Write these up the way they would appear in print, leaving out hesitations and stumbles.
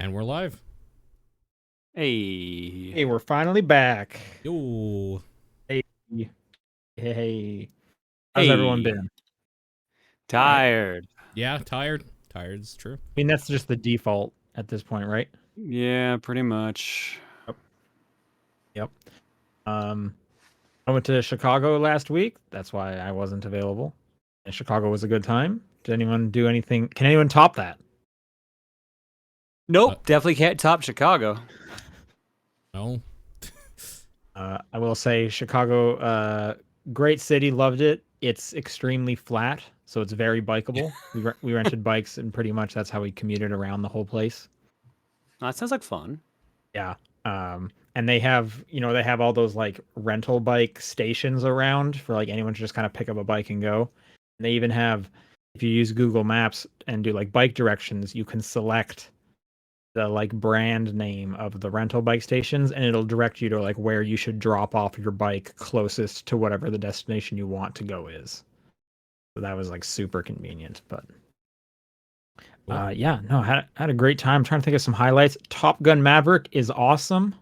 And we're live. Hey. Hey, we're finally back. Yo. Hey. Hey. How's everyone been? Tired. Yeah, tired. Tired's true. I mean, that's just the default at this point, right? Yeah, pretty much. Yep. I went to Chicago last week. That's why I wasn't available. And Chicago was a good time. Did anyone do anything? Can anyone top that? Nope, definitely can't top Chicago. No. I will say Chicago, great city, loved it. It's extremely flat, so it's very bikeable. We rented bikes, and pretty much that's how we commuted around the whole place. That sounds like fun. Yeah. And they have all those like rental bike stations around for like anyone to just kind of pick up a bike and go. And they even have, if you use Google Maps and do like bike directions, you can select the like brand name of the rental bike stations and it'll direct you to like where you should drop off your bike closest to whatever the destination you want to go is. So that was like super convenient, but yeah, no, had a great time. I'm trying to think of some highlights. Top Gun Maverick is awesome.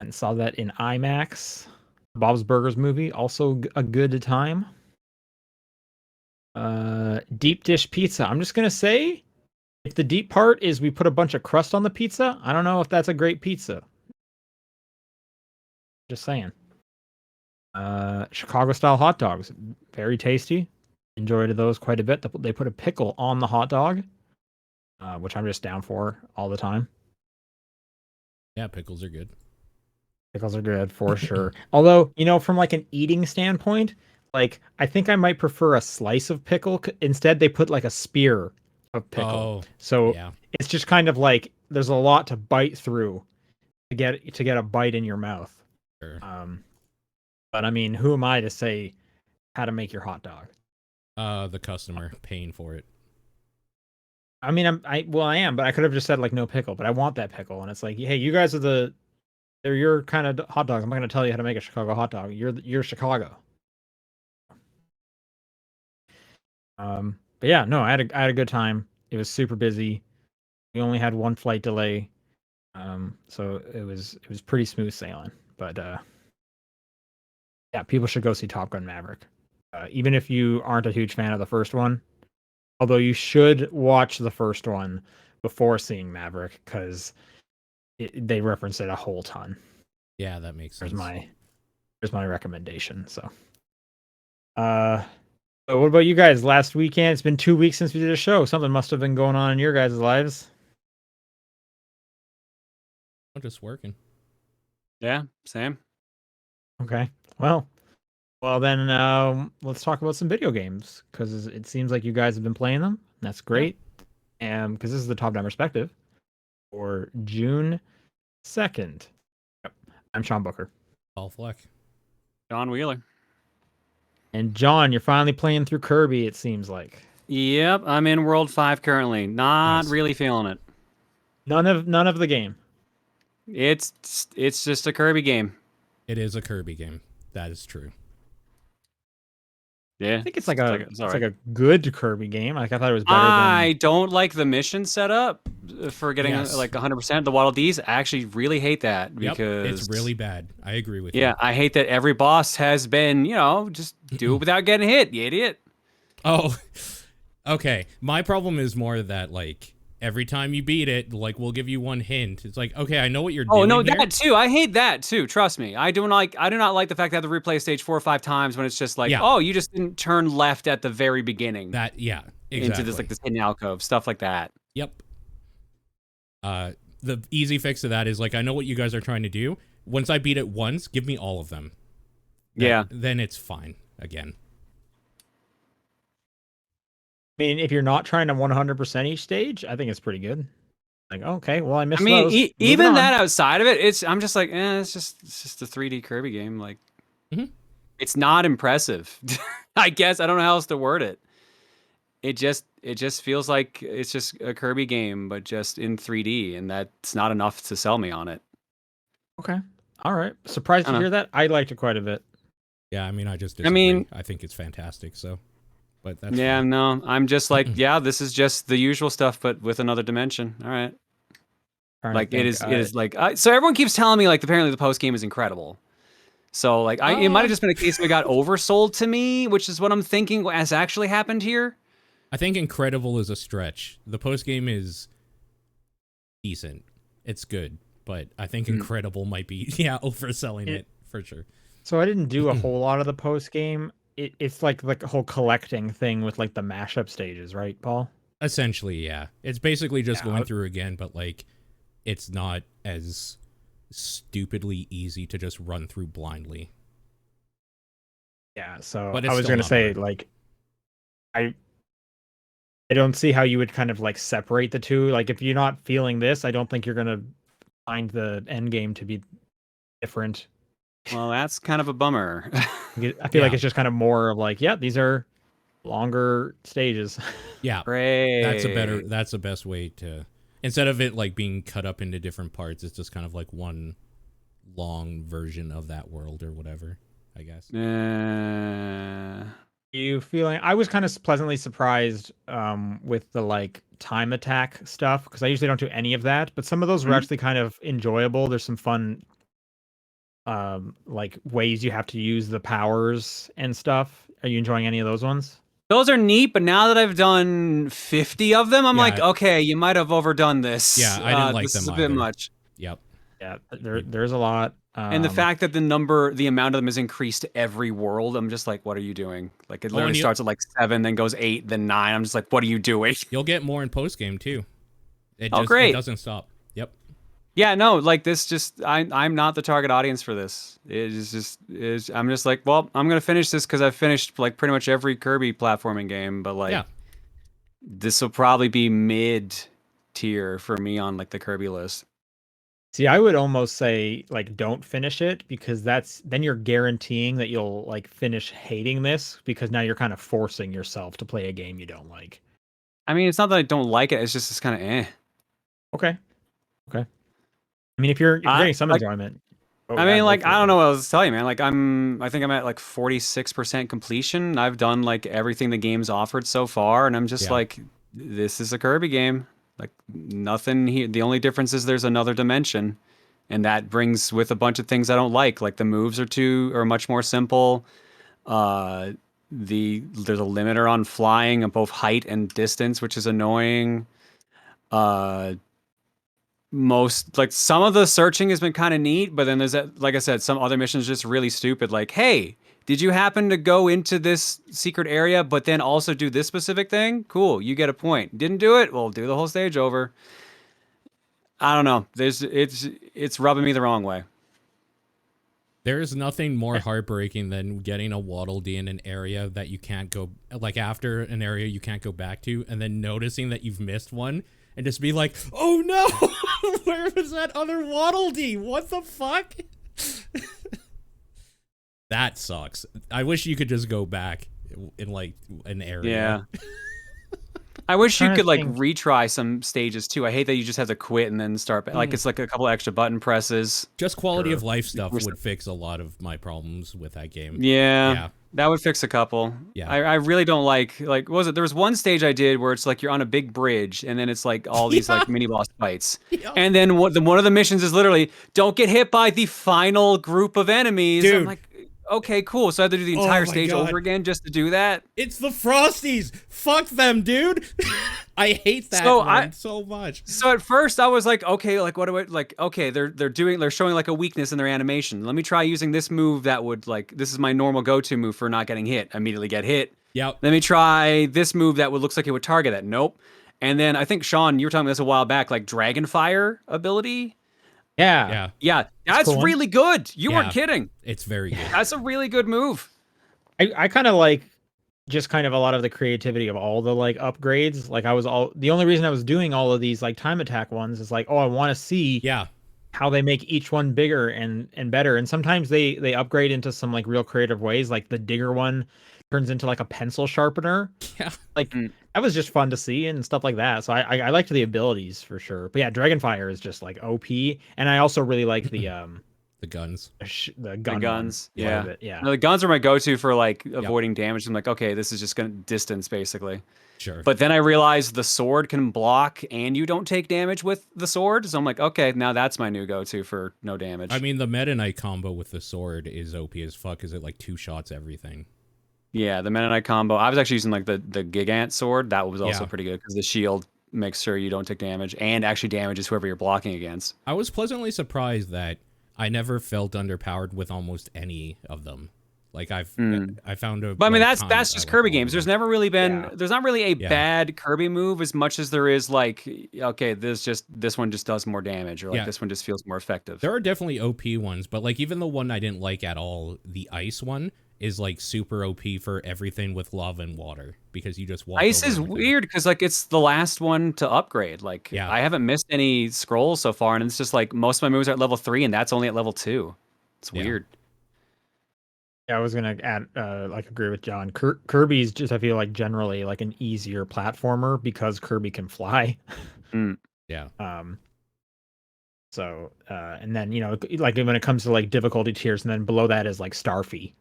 And saw that in IMAX. Bob's Burgers movie, also a good time. Deep dish pizza. I'm just gonna say, if the deep part is we put a bunch of crust on the pizza, I don't know if that's a great pizza. Just saying. Chicago style hot dogs, very tasty. Enjoyed those quite a bit. They put a pickle on the hot dog, which I'm just down for all the time. Yeah, pickles are good. Pickles are good for sure. Although, from like an eating standpoint, like I think I might prefer a slice of pickle. Instead, they put like a spear of pickle. So yeah. It's just kind of like there's a lot to bite through to get a bite in your mouth. Sure. But I mean, who am I to say how to make your hot dog? The customer paying for it. I mean, I am, but I could have just said like no pickle, but I want that pickle, and it's like, hey, you guys are they're your kind of hot dogs. I'm not going to tell you how to make a Chicago hot dog. You're Chicago. But yeah, no, I had a good time. It was super busy. We only had one flight delay. So it was pretty smooth sailing. But yeah, people should go see Top Gun Maverick. Even if you aren't a huge fan of the first one, although you should watch the first one before seeing Maverick because they reference it a whole ton. Yeah, that makes sense. There's my recommendation. So, what about you guys? Last weekend, it's been 2 weeks since we did a show. Something must have been going on in your guys' lives. I'm just working. Yeah, same. Okay. Well, then let's talk about some video games because it seems like you guys have been playing them. That's great. And because this is the Top Down Perspective for June 2nd. Yep. I'm Sean Booker. Paul Fleck. John Wheeler. And John, you're finally playing through Kirby, it seems like. Yep, I'm in World 5 currently. Not Nice. really feeling it. None of the game. It's just a Kirby game. It is a Kirby game. That is true. Yeah, I think it's like a good Kirby game. Like I thought it was better. I don't like the mission setup for getting like 100%. The Waddle Dees, I actually really hate that because it's really bad. I agree with you. Yeah, I hate that every boss has been, just do it without getting hit, you idiot. Oh, okay. My problem is more that like every time you beat it, like we'll give you one hint. It's like, okay, I know what you're doing. Oh no, here. that too. I hate that too. Trust me. I do not like the fact that I have to replay stage 4 or 5 times when it's just like, oh, you just didn't turn left at the very beginning. Exactly. Into this hidden alcove, stuff like that. Yep. The easy fix to that is like I know what you guys are trying to do. Once I beat it once, give me all of them. Then it's fine again. I mean, if you're not trying to 100% each stage, I think it's pretty good. Like, okay, well, I missed those. Even that outside of it, I'm just like, it's just a 3D Kirby game. Like, it's not impressive. I guess I don't know how else to word it. It just feels like it's just a Kirby game, but just in 3D, and that's not enough to sell me on it. Okay, all right. Surprised to hear that. I liked it quite a bit. Yeah, I mean, I just disagree. I think it's fantastic. So. but that's yeah, fine. no, I'm just like, yeah, this is just the usual stuff, but with another dimension. All right. Like it is like so everyone keeps telling me like apparently the post game is incredible. So like it might have just been a case of it got oversold to me, which is what I'm thinking has actually happened here. I think incredible is a stretch. The post game is decent. It's good, but I think incredible might be overselling it for sure. So I didn't do a whole lot of the post game. It's like a whole collecting thing with like the mashup stages, right, Paul? Essentially, yeah. It's basically just going through again, but like it's not as stupidly easy to just run through blindly. Yeah, so But I was gonna say, hard. like, I don't see how you would kind of like separate the two. Like, if you're not feeling this, I don't think you're gonna find the end game to be different. Well, that's kind of a bummer. I feel like it's just kind of more of like, yeah, these are longer stages. Yeah, Great. That's the best way to, instead of it like being cut up into different parts, it's just kind of like one long version of that world or whatever, I guess. You feeling? I was kind of pleasantly surprised with the like time attack stuff because I usually don't do any of that, but some of those were actually kind of enjoyable. There's some fun like ways you have to use the powers and stuff. Are you enjoying any of those ones? Those are neat, but now that I've done 50 of them, I'm like, okay, you might have overdone this. Yeah, I didn't like this them is a bit either. much. Yep. Yeah, there's a lot. And the fact that the amount of them is increased every world, I'm just like, what are you doing? Like it literally starts at like 7, then goes 8, then 9. I'm just like, what are you doing? You'll get more in post game too. Great. It doesn't stop. Yep. Yeah, no, like this just I'm not the target audience for this. I'm just like, well, I'm gonna finish this because I've finished like pretty much every Kirby platforming game, but like this will probably be mid tier for me on like the Kirby list. See, I would almost say like don't finish it because then you're guaranteeing that you'll like finish hating this because now you're kind of forcing yourself to play a game you don't like. I mean, it's not that I don't like it, it's just it's kind of Okay. I mean, if you're getting some enjoyment. I mean, like, I don't know what else to tell you, man. Like, I think I'm at like 46% completion. I've done like everything the game's offered so far, and I'm just like, this is a Kirby game. Like, nothing here. The only difference is there's another dimension, and that brings with a bunch of things I don't like. Like the moves are much more simple. There's a limiter on flying of both height and distance, which is annoying. Some of the searching has been kind of neat, but then there's like I said, some other missions just really stupid. Like, hey, did you happen to go into this secret area, but then also do this specific thing? Cool, you get a point. Didn't do it? Well, do the whole stage over. I don't know. It's rubbing me the wrong way. There is nothing more heartbreaking than getting a Waddle Dee in an area that you can't go, like after an area you can't go back to, and then noticing that you've missed one. And just be like, oh no, where was that other Waddle Dee? What the fuck? That sucks. I wish you could just go back in like an area. Yeah. I wish you could like retry some stages too. I hate that you just have to quit and then start. Like it's like a couple extra button presses. Just quality of life stuff would fix a lot of my problems with that game. Yeah. That would fix a couple. Yeah. I really don't like what was it? There was one stage I did where it's like you're on a big bridge and then it's like all these like mini boss fights. And then one of the missions is literally don't get hit by the final group of enemies. Dude. I'm like, okay, cool. So I had to do the entire stage over again just to do that. It's the Frosties. Fuck them, dude. I hate that so much. So at first I was like, okay, like what do I like? Okay, they're showing like a weakness in their animation. Let me try using this move that would like this is my normal go-to move for not getting hit. Immediately get hit. Yep. Let me try this move that looks like it would target that. Nope. And then I think Sean, you were talking about this a while back, like Dragon Fire ability. Yeah. That's cool. Really good. You weren't kidding. It's very good. That's a really good move. I kind of like just kind of a lot of the creativity of all the like upgrades. Like the only reason I was doing all of these like time attack ones is like, oh, I want to see how they make each one bigger and better. And sometimes they upgrade into some like real creative ways. Like the digger one turns into like a pencil sharpener. Yeah. Like that was just fun to see and stuff like that. So I liked the abilities for sure. But yeah, Dragonfire is just like OP. And I also really like the The guns. The gun guns. one, Yeah. yeah. No, the guns are my go-to for like avoiding damage. I'm like, okay, this is just gonna distance basically. Sure. But then I realized the sword can block and you don't take damage with the sword. So I'm like, okay, now that's my new go-to for no damage. I mean, the Meta Knight combo with the sword is OP as fuck. Is it like 2 shots everything? Yeah, the Meta Knight combo. I was actually using like the Gigant sword. That was also pretty good because the shield makes sure you don't take damage and actually damages whoever you're blocking against. I was pleasantly surprised that I never felt underpowered with almost any of them. Like I found a. But I mean, like, that's just Kirby games. There's never really been. There's not really a Yeah. bad Kirby move as much as there is like, okay, this one just does more damage, or like this one just feels more effective. There are definitely OP ones, but like even the one I didn't like at all, the ice one, is like super OP for everything with lava and water because you just walk. Ice over is everything. weird because like it's the last one to upgrade. Like I haven't missed any scrolls so far, and it's just like most of my moves are at level 3, and that's only at level 2. It's weird. Yeah, I was gonna add, like, agree with John. Kirby's just, I feel like, generally like an easier platformer because Kirby can fly. Yeah. So, and then like when it comes to like difficulty tiers, and then below that is like Starfy,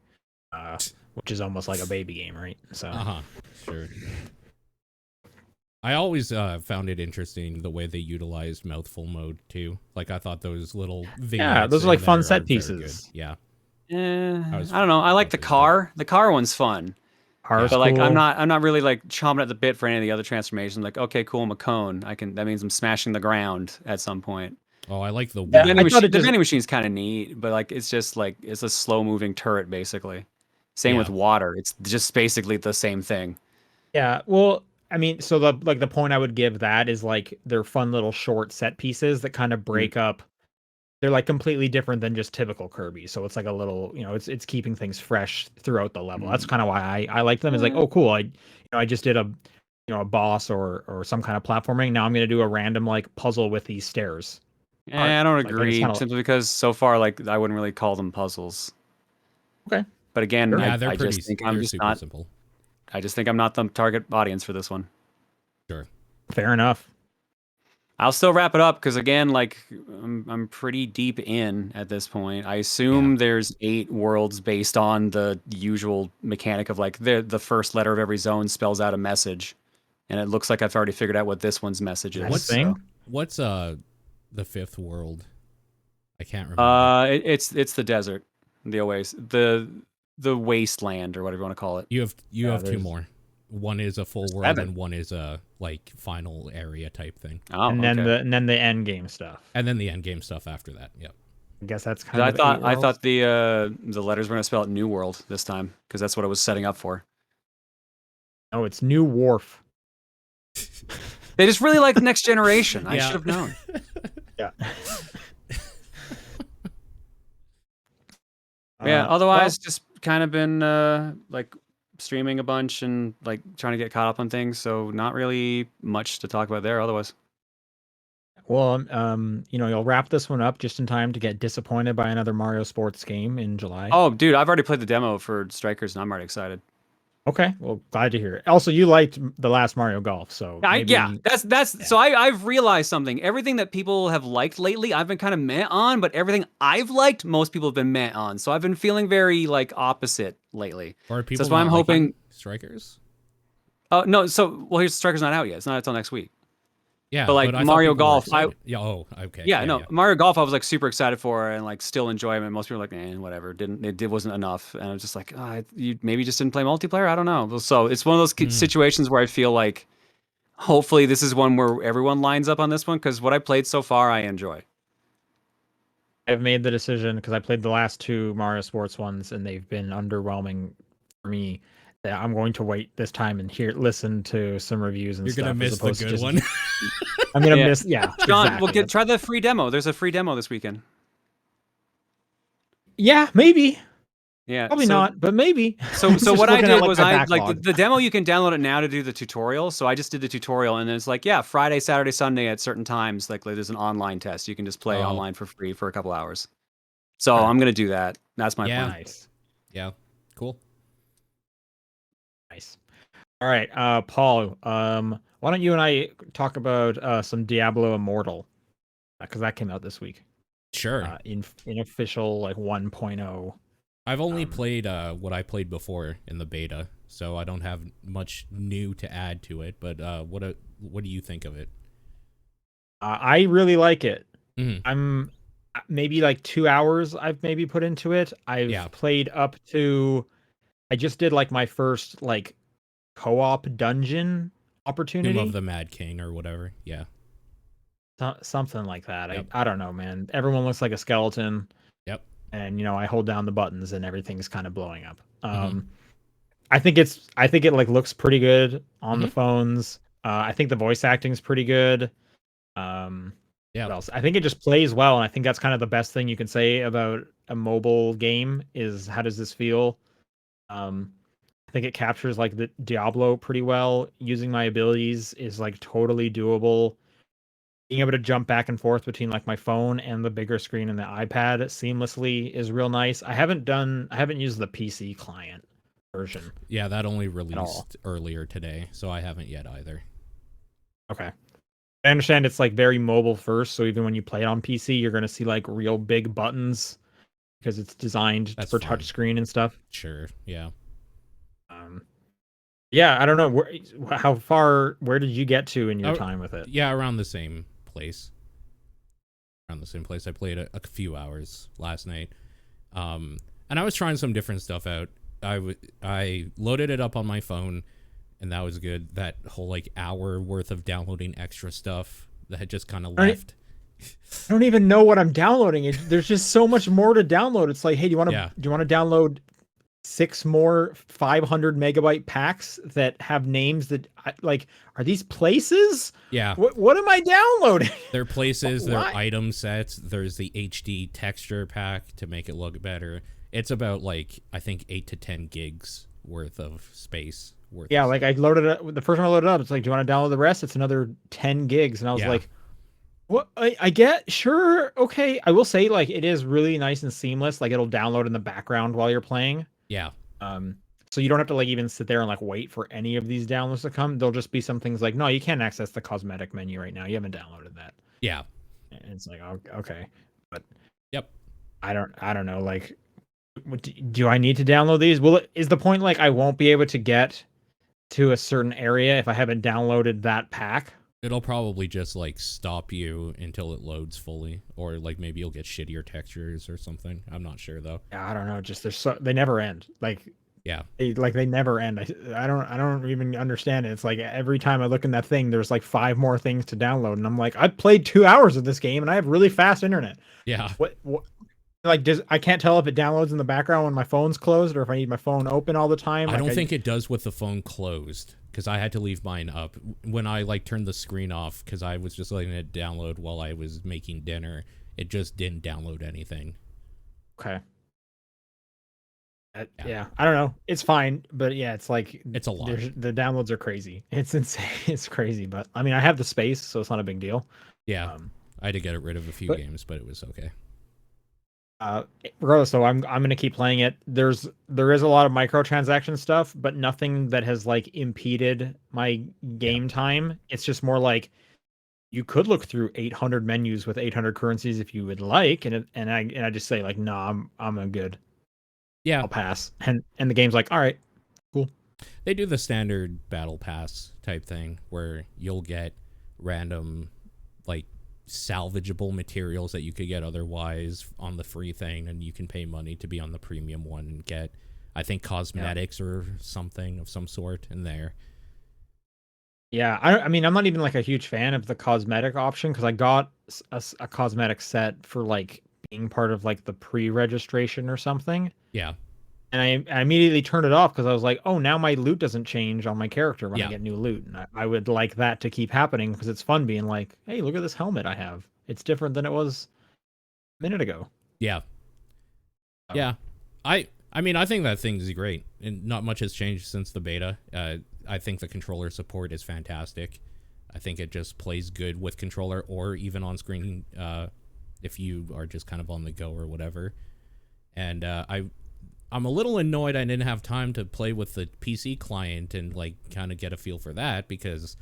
which is almost like a baby game, right? So. Sure. I always found it interesting the way they utilized mouthful mode too. Like I thought those little those are like fun set pieces. Yeah. I don't know. I like the car. The car one's fun. Car's but like cool. I'm not really like chomping at the bit for any of the other transformations. Like, okay, cool, I'm a cone. That means I'm smashing the ground at some point. Oh, I like the vending machine's kind of neat, but like it's just like it's a slow moving turret basically. Same with water. It's just basically the same thing. Yeah. Well, I mean, so the point I would give that is like they're fun little short set pieces that kind of break up. They're like completely different than just typical Kirby. So it's like a little, it's keeping things fresh throughout the level. That's kind of why I like them. Is like, oh, cool. I just did a boss or some kind of platforming. Now I'm going to do a random like puzzle with these stairs. I don't agree simply because so far like I wouldn't really call them puzzles. Okay. But again, I just think I'm just not simple. I just think I'm not the target audience for this one. Sure. Fair enough. I'll still wrap it up because again, like I'm pretty deep in at this point. I assume there's 8 worlds based on the usual mechanic of like the first letter of every zone spells out a message, and it looks like I've already figured out what this one's message is. What's the 5th world? I can't remember. It's the desert, the oasis, the wasteland or whatever you want to call it. You have 2 more. One is a full world and one is a like final area type thing. Oh, and then the end game stuff. And then the end game stuff after that. Yep. I guess that's kind of. I thought the letters were gonna spell out New World this time because that's what I was setting up for. Oh, it's New Wharf. They just really like Next Generation. I should have known. Yeah. Yeah. Otherwise, just kind of been like streaming a bunch and like trying to get caught up on things. So not really much to talk about there. Otherwise. Well, you'll wrap this one up just in time to get disappointed by another Mario Sports game in July. Oh, dude, I've already played the demo for Strikers, and I'm already excited. Okay, well, glad to hear it. Also, you liked the last Mario Golf, so So I've realized something. Everything that people have liked lately, I've been kind of meh on, but everything I've liked, most people have been meh on. So I've been feeling very like opposite lately. Or people so that's why I'm hoping Strikers. Oh no, here's Strikers not out yet. It's not until next week. Yeah, but like Mario Golf, okay. Mario Golf, I was like super excited for and like still enjoy it. Most people were like, whatever. It wasn't enough, and I was just like, you maybe just didn't play multiplayer. I don't know. So it's one of those situations where I feel like, hopefully, this is one where everyone lines up on this one because what I played so far, I enjoy. I've made the decision because I played the last 2 Mario Sports ones, and they've been underwhelming for me. That I'm going to wait this time and listen to some reviews and You're stuff. You're gonna miss the good one. I'm gonna miss. John, exactly. We'll try the free demo. There's a free demo this weekend. Yeah, maybe. Yeah, probably not, but maybe. So what I did was the demo. You can download it now to do the tutorial. So I just did the tutorial, and then it's like, Friday, Saturday, Sunday at certain times. Like there's an online test. You can just play online for free for a couple hours. So I'm gonna do that. That's my plan. Nice. Yeah, cool. Nice. All right, Paul. Why don't you and I talk about some Diablo Immortal? Because that came out this week. Sure. In official like 1.0. I've only played what I played before in the beta, so I don't have much new to add to it. But what do you think of it? I really like it. Mhm. I'm maybe like 2 hours I've maybe put into it. Yeah, I've played up to I just did like my first like co-op dungeon Tomb of opportunity. the Mad King or whatever. Yeah. Something like that. Yep. I don't know, man. Everyone looks like a skeleton, Yep. and I hold down the buttons and everything's kind of blowing up. Hmm. I think it like looks pretty good on the Hmm. phones. I think the voice acting's pretty good. Um, Yeah. what else? I think it just plays well, and I think that's kind of the best thing you can say about a mobile game is how does this feel? Um, I think it captures like the Diablo pretty well. Using my abilities is like totally doable. Being able to jump back and forth between like my phone and the bigger screen and the iPad seamlessly is real nice. I haven't used the PC client version Yeah, that only at all. released earlier today, so I haven't yet either. Okay. I understand it's like very mobile first, so even when you play it on PC, you're going to see like real big buttons because it's designed That's for fine. touchscreen and stuff. Sure. Yeah. Um, yeah, I don't know how far. Where did you get to in your Oh, time with it? yeah, around the same place. Around the same place. I played a few hours last night. And I was trying some different stuff out. I loaded it up on my phone, and that was good. That whole like hour worth of downloading extra stuff that had just kind of I don't, left. I don't even know what I'm downloading. There's just so much more to download. It's like, hey, Yeah. do you want to download 6 more 500 megabyte packs that have names that like are these places? Yeah. What am I downloading? Their places, their Why? item sets. There's the HD texture pack to make it look better. It's about like I think 8 to 10 gigs worth of space. Yeah, like I loaded it the first time I loaded it up. It's like, do you want to download the rest? It's another 10 gigs, and I was Yeah. like, what? I get sure, okay. I will say like it is really nice and seamless. Like it'll download in the background while you're playing. Yeah. Um, so you don't have to like even sit there and like wait for any of these downloads to come. There'll just be some things like, no, you can't access the cosmetic menu right now. You haven't downloaded that. Yeah. And it's like, okay, but Yep. I don't know. Like, do I need to download these? Is the point like I won't be able to get to a certain area if I haven't downloaded that pack? It'll probably just like stop you until it loads fully, or like maybe you'll get shittier textures or something. I'm not sure though. Yeah, I don't know. Just they never end. Like Yeah. they never end. I don't even understand it. It's like every time I look in that thing, there's like 5 more things to download, and I'm like, I played 2 hours of this game, and I have really fast internet. Yeah. What like does I can't tell if it downloads in the background when my phone's closed or if I need my phone open all the time. I Like don't think it does with the phone closed because I had to leave mine up when I like turned the screen off because I was just letting it download while I was making dinner. It just didn't download anything. Okay. Yeah. Yeah, I don't know. It's fine, but yeah, it's like It's a lot. The downloads are crazy. It's insane. It's crazy, but I mean, I have the space, so it's not a big deal. Yeah. I had to get rid of a few but- games, but it was okay. Regardless, though, I'm gonna keep playing it. There is a lot of microtransaction stuff, but nothing that has like impeded my game time. It's just more like you could look through 800 menus with 800 currencies if you would like, and I just say like, no, I'm good. Yeah. I'll pass. And the game's like, all right, cool. They do the standard battle pass type thing where you'll get random like salvageable materials that you could get otherwise on the free thing, and you can pay money to be on the premium one and get I think cosmetics or something of some sort in there. Yeah, I mean, I'm not even like a huge fan of the cosmetic option because I got a cosmetic set for like being part of like the pre-registration or something. Yeah. And I immediately turned it off because I was like, oh, now my loot doesn't change on my character when I Yeah. get new loot. And I would like that to keep happening because it's fun being like, hey, look at this helmet I have. It's different than it was a minute ago. Yeah. So, Yeah. I mean, I think that thing's great, and not much has changed since the beta. I think the controller support is fantastic. I think it just plays good with controller or even on screen if you are just kind of on the go or whatever. And I'm a little annoyed I didn't have time to play with the PC client and like kind of get a feel for that because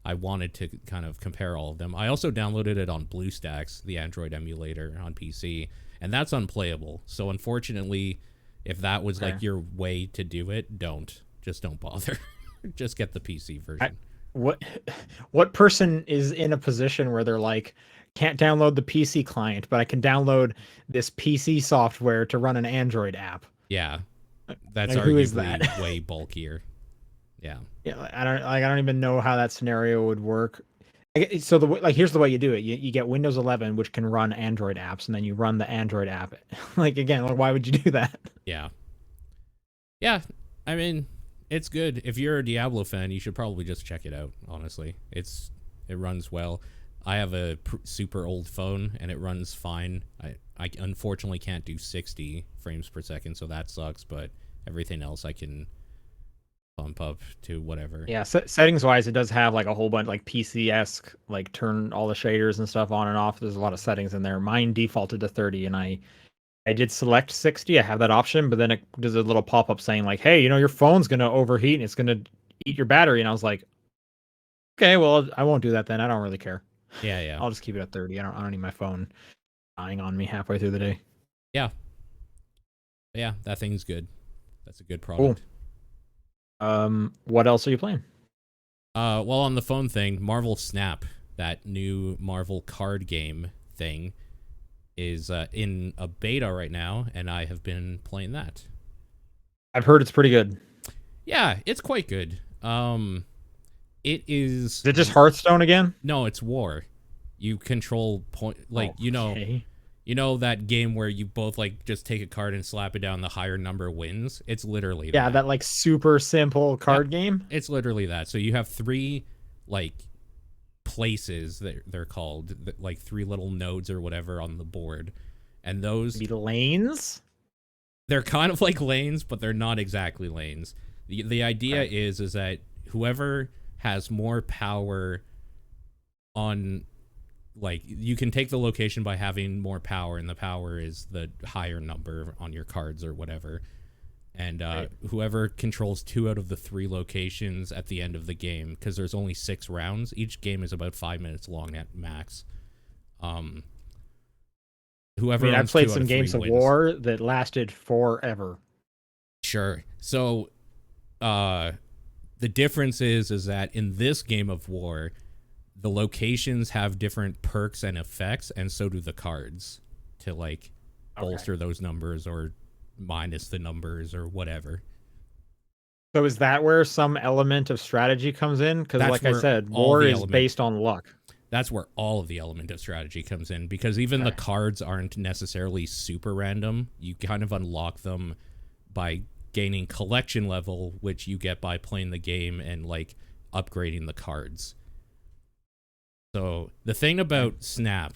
I wanted to kind of compare all of them. I also downloaded it on BlueStacks, the Android emulator on PC, and that's unplayable. So unfortunately, if that was like your way to do it, just don't bother. Just get the PC version. What person is in a position where they're like, can't download the PC client, but I can download this PC software to run an Android app? Yeah, that's like, arguably who is that? way bulkier. Yeah. Yeah, I don't even know how that scenario would work. So here's the way you do it. You get Windows 11, which can run Android apps, and then you run the Android app. Like, again, like, why would you do that? Yeah. Yeah, I mean, it's good. If you're a Diablo fan, you should probably just check it out, honestly. It runs well. I have a super old phone, and it runs fine. I unfortunately can't do 60 frames per second, so that sucks, but everything else I can bump up to whatever. Yeah, settings wise, it does have like a whole bunch, like PC-esque, like turn all the shaders and stuff on and off. There's a lot of settings in there. Mine defaulted to 30, and I did select 60. I have that option, but then it does a little pop-up saying like, hey, your phone's gonna overheat and it's gonna eat your battery. And I was like, okay, well, I won't do that then. I don't really care. Yeah. I'll just keep it at 30. I don't need my phone dying on me halfway through the day. Yeah, that thing's good. That's a good product. Cool. What else are you playing? Well, on the phone thing, Marvel Snap, that new Marvel card game thing, is in a beta right now, and I have been playing that. I've heard it's pretty good. Yeah, it's quite good. It is. Is it just Hearthstone again? No, it's War. You control you know that game where you both like just take a card and slap it down, the higher number wins? It's literally that like super simple card game. It's literally that. So you have 3 like places that they're called, like 3 little nodes or whatever on the board, and those be lanes. They're kind of like lanes, but they're not exactly lanes. The idea is that whoever has more power on, like, you can take the location by having more power, and the power is the higher number on your cards or whatever. And whoever controls 2 out of the 3 locations at the end of the game, because there's only 6 rounds. Each game is about 5 minutes long at max. Whoever I played some games of wins. War that lasted forever. Sure. So, the difference is that in this game of War, the locations have different perks and effects, and so do the cards to like bolster those numbers or minus the numbers or whatever. So is that where some element of strategy comes in? Because like I said, War is based on luck. That's where all of the element of strategy comes in, because even the cards aren't necessarily super random. You kind of unlock them by gaining collection level, which you get by playing the game and like upgrading the cards. So the thing about Snap,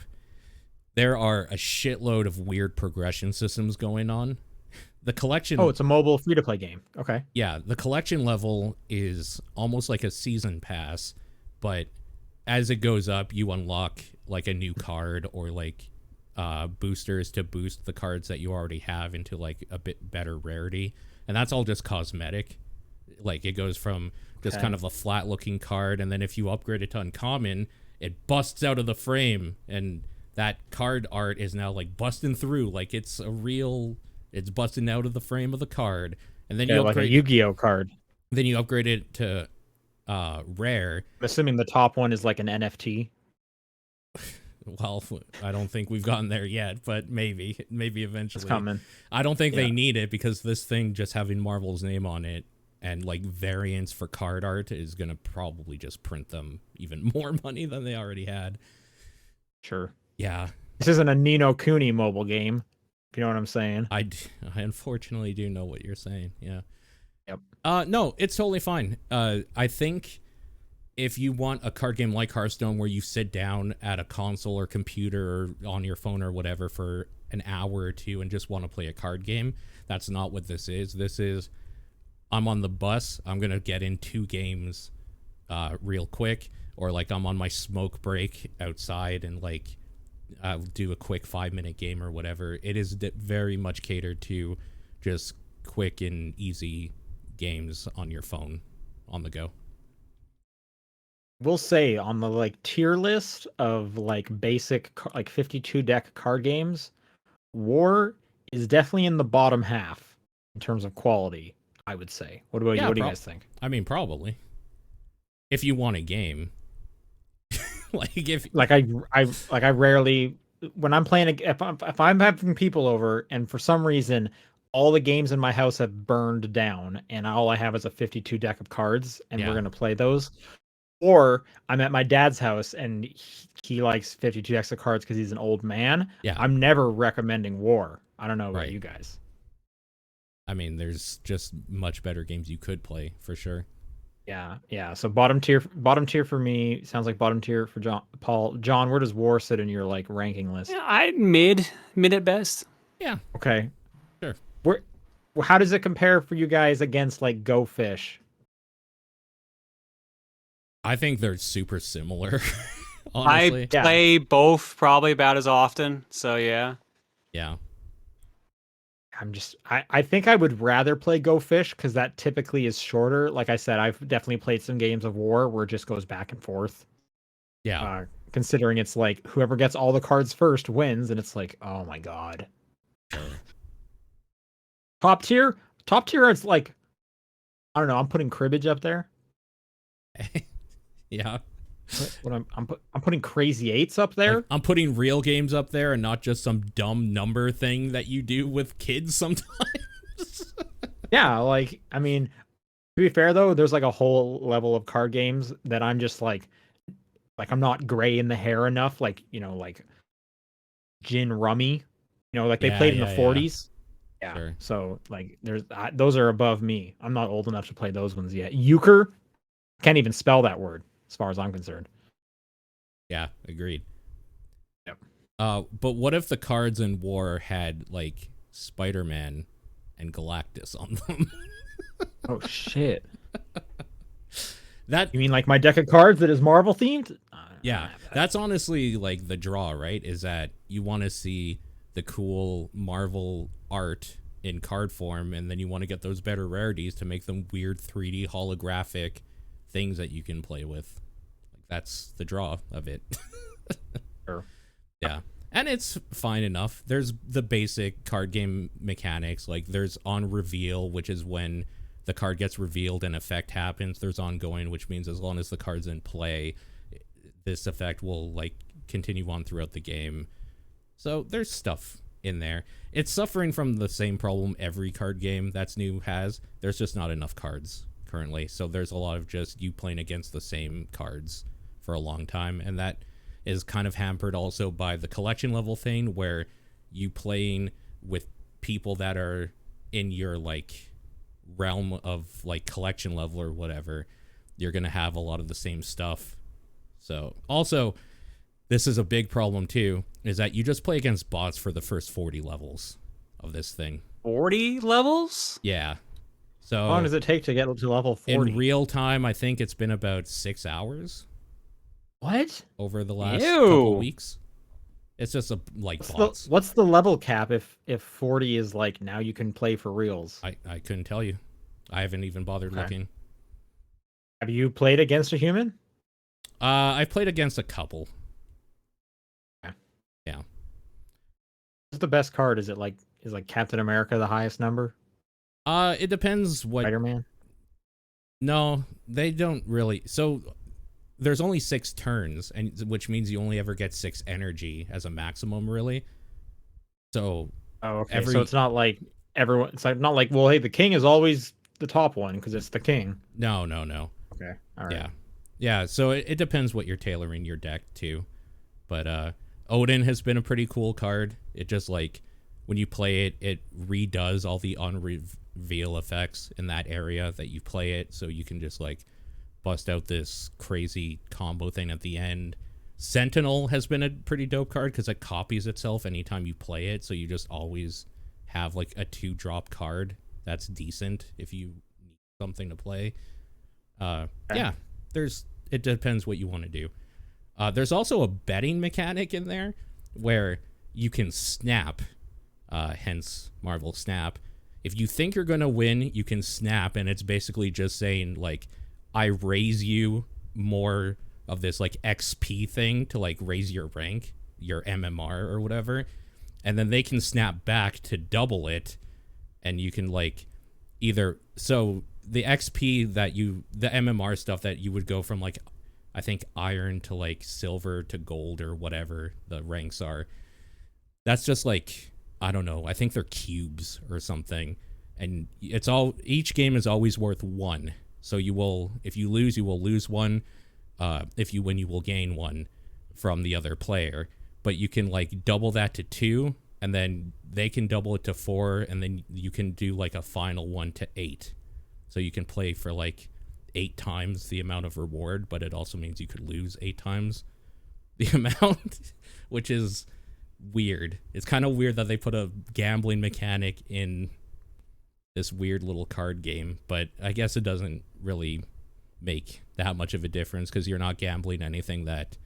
there are a shitload of weird progression systems going on. The collection... Oh, it's a mobile free-to-play game. Okay. Yeah, the collection level is almost like a season pass, but as it goes up, you unlock like a new card or like boosters to boost the cards that you already have into like a bit better rarity. And that's all just cosmetic. Like it goes from just kind of a flat-looking card, and then if you upgrade it to uncommon, it busts out of the frame, and that card art is now like busting through, like it's busting out of the frame of the card. And then you upgrade, like a Yu-Gi-Oh card. Then you upgrade it to rare. I'm assuming the top one is like an NFT. Well, I don't think we've gotten there yet, but maybe eventually. It's coming. I don't think they need it, because this thing just having Marvel's name on it and like variants for card art is gonna probably just print them even more money than they already had. Sure. Yeah. This isn't a Nino Kuni mobile game, if you know what I'm saying. I unfortunately do know what you're saying. Yeah. Yep. No, it's totally fine. I think if you want a card game like Hearthstone where you sit down at a console or computer or on your phone or whatever for an hour or 2 and just want to play a card game, that's not what this is. This is, I'm on the bus, I'm going to get in 2 games real quick, or like I'm on my smoke break outside and like I'll do a quick 5-minute game or whatever. It is very much catered to just quick and easy games on your phone on the go. We'll say on the like tier list of like basic like 52 deck card games, War is definitely in the bottom half in terms of quality, I would say. What about you? Yeah, What do you guys think? I mean, probably. If you want a game. Like if I rarely when I'm playing if I'm having people over and for some reason all the games in my house have burned down and all I have is a 52 deck of cards and we're Yeah. gonna play those, or I'm at my dad's house and he likes 52 decks of cards because he's an old man. Yeah. I'm never recommending War. I don't know about Right. you guys. I mean, there's just much better games you could play for sure. Yeah. So bottom tier for me sounds like bottom tier for Paul. John, where does War sit in your like ranking list? Yeah, I mid at best. Yeah. Okay. Sure. How does it compare for you guys against like Go Fish? I think they're super similar. Honestly. I play both probably about as often. So yeah. Yeah. I think I would rather play Go Fish because that typically is shorter. Like I said, I've definitely played some games of War where it just goes back and forth. Yeah. Considering it's like whoever gets all the cards first wins, and it's like, oh my god. Top tier, it's like, I don't know. I'm putting cribbage up there. Yeah. What I'm putting Crazy Eights up there. Like, I'm putting real games up there and not just some dumb number thing that you do with kids sometimes. Yeah, like I mean, to be fair though, there's like a whole level of card games that I'm just like I'm not gray in the hair enough, like like Gin Rummy, like they played in the 40s. Yeah. Sure. So like there's those are above me. I'm not old enough to play those ones yet. Euchre, can't even spell that word as far as I'm concerned. Yeah, agreed. Yep. But what if the cards in War had like Spider-Man and Galactus on them? Oh shit. That You mean like my deck of cards that is Marvel themed? Yeah, that's honestly like the draw, right? Is that you want to see the cool Marvel art in card form, and then you want to get those better rarities to make them weird 3D holographic things that you can play with. Like that's the draw of it. Sure. Yeah. And it's fine enough. There's the basic card game mechanics. Like there's on reveal, which is when the card gets revealed and effect happens. There's ongoing, which means as long as the card's in play, this effect will like continue on throughout the game. So there's stuff in there. It's suffering from the same problem every card game that's new has. There's just not enough cards currently. So there's a lot of just you playing against the same cards for a long time. And that is kind of hampered also by the collection level thing where you playing with people that are in your like realm of like collection level or whatever. You're going to have a lot of the same stuff. So also, this is a big problem too, is that you just play against bots for the first 40 levels of this thing. 40 levels? Yeah. So How long does it take to get to level 40? In real time, I think it's been about 6 hours. What? Over the last Ew. couple weeks. It's just a like bots. What's the level cap if 40 is like now you can play for reals? I couldn't tell you. I haven't even bothered looking. Have you played against a human? I've played against a couple. Okay. Yeah. What's the best card? Is Captain America the highest number? It depends what Spider-Man? No, they don't really. So there's only 6 turns, and which means you only ever get 6 energy as a maximum, really. So okay. So it's not like everyone. It's like not like, well, hey, the king is always the top one because it's the king. No. Okay. All right. Yeah. So it depends what you're tailoring your deck to, but Odin has been a pretty cool card. It just like when you play it, it redoes all the unreveal effects in that area that you play it, so you can just like bust out this crazy combo thing at the end. Sentinel has been a pretty dope card because it copies itself anytime you play it, so you just always have like a 2-drop card that's decent if you need something to play. Yeah, it depends what you want to do. There's also a betting mechanic in there where you can snap, hence Marvel Snap. If you think you're going to win, you can snap, and it's basically just saying, like, I raise you more of this like XP thing to like raise your rank, your MMR or whatever, and then they can snap back to double it, and you can like either so the XP that the MMR stuff that you would go from like I think iron to like silver to gold or whatever the ranks are. That's just like, I don't know, I think they're cubes or something. And each game is always worth 1. So if you lose, you will lose 1. If you win, you will gain 1 from the other player. But you can like double that to 2, and then they can double it to 4, and then you can do like a final one to 8. So you can play for like 8 times the amount of reward, but it also means you could lose 8 times the amount, which is weird. It's kind of weird that they put a gambling mechanic in this weird little card game, but I guess it doesn't really make that much of a difference because you're not gambling anything that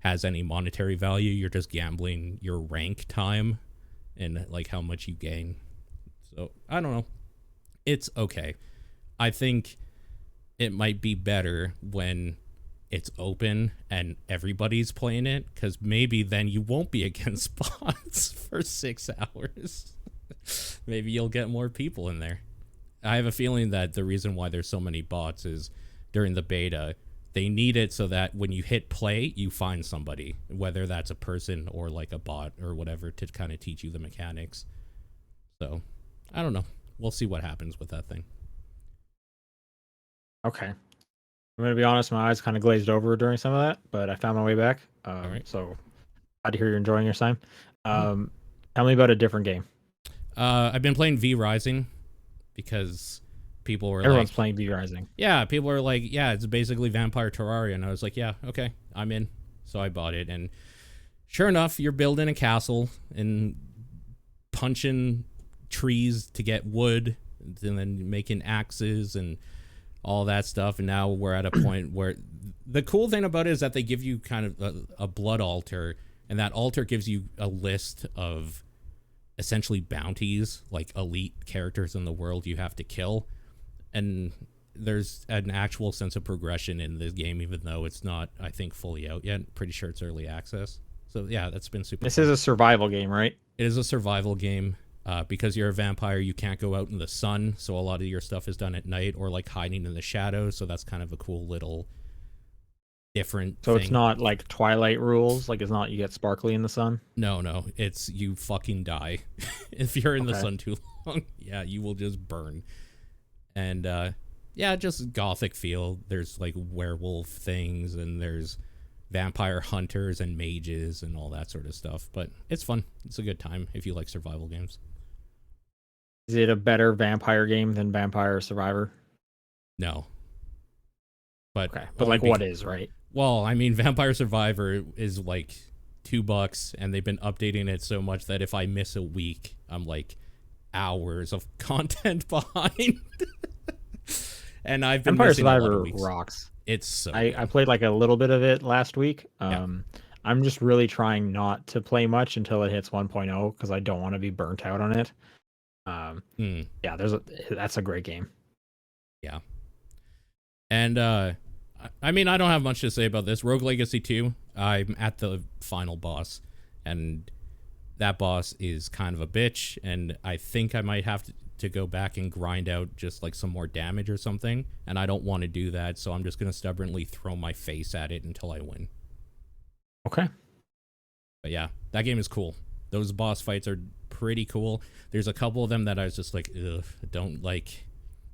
has any monetary value. You're just gambling your rank time and like how much you gain. So I don't know. It's okay. I think it might be better when it's open and everybody's playing it, because maybe then you won't be against bots for 6 hours. Maybe you'll get more people in there. I have a feeling that the reason why there's so many bots is during the beta, they need it so that when you hit play, you find somebody, whether that's a person or like a bot or whatever, to kind of teach you the mechanics. So, I don't know. We'll see what happens with that thing. Okay. I'm going to be honest, my eyes kind of glazed over during some of that, but I found my way back. Right. So, glad to hear you're enjoying your time. Tell me about a different game. I've been playing V Rising because people were Everyone's playing V Rising. Yeah, people are like, yeah, it's basically Vampire Terraria. And I was like, yeah, okay, I'm in. So I bought it. And sure enough, you're building a castle and punching trees to get wood and then making axes and all that stuff. And now we're at a point where the cool thing about it is that they give you kind of a blood altar, and that altar gives you a list of essentially bounties, like elite characters in the world you have to kill. And there's an actual sense of progression in this game, even though it's not, I think, fully out yet. Pretty sure it's early access. So yeah, that's been super This fun. is a survival game, right? It is a survival game. Because you're a vampire, you can't go out in the sun, so a lot of your stuff is done at night or like hiding in the shadows. So that's kind of a cool little different So thing. it's not like Twilight rules, like it's not you get sparkly in the sun? No, it's you fucking die. If you're in the sun too long, yeah, you will just burn. And yeah, just gothic feel. There's like werewolf things, and there's vampire hunters and mages and all that sort of stuff. But it's fun. It's a good time if you like survival games. Is it a better vampire game than Vampire Survivor? No. But like what is, right? Well, I mean, Vampire Survivor is like $2, and they've been updating it so much that if I miss a week, I'm like hours of content behind. And I've been Vampire missing a lot of Survivor weeks. rocks. It's so I played like a little bit of it last week. I'm just really trying not to play much until it hits 1.0 because I don't want to be burnt out on it. Yeah, that's a great game. Yeah. And I mean, I don't have much to say about this. Rogue Legacy 2, I'm at the final boss, and that boss is kind of a bitch, and I think I might have to go back and grind out just like some more damage or something, and I don't want to do that, so I'm just going to stubbornly throw my face at it until I win. Okay. But yeah, that game is cool. Those boss fights are pretty cool. There's a couple of them that I was just like, ugh, don't like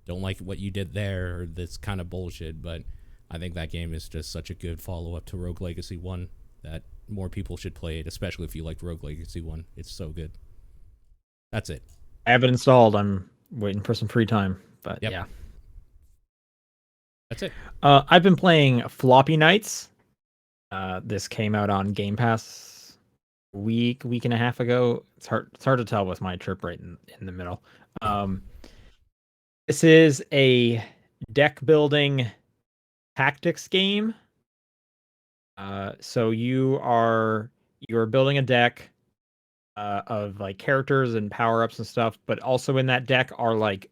what you did there, or this kind of bullshit, but I think that game is just such a good follow-up to Rogue Legacy 1 that more people should play it, especially if you liked Rogue Legacy 1. It's so good. That's it. I have it installed. I'm waiting for some free time, but yeah. That's it. I've been playing Floppy Nights. This came out on Game Pass week and a half ago. It's hard to tell with my trip right in the middle. This is a deck building tactics game. So you are building a deck of like characters and power-ups and stuff, but also in that deck are like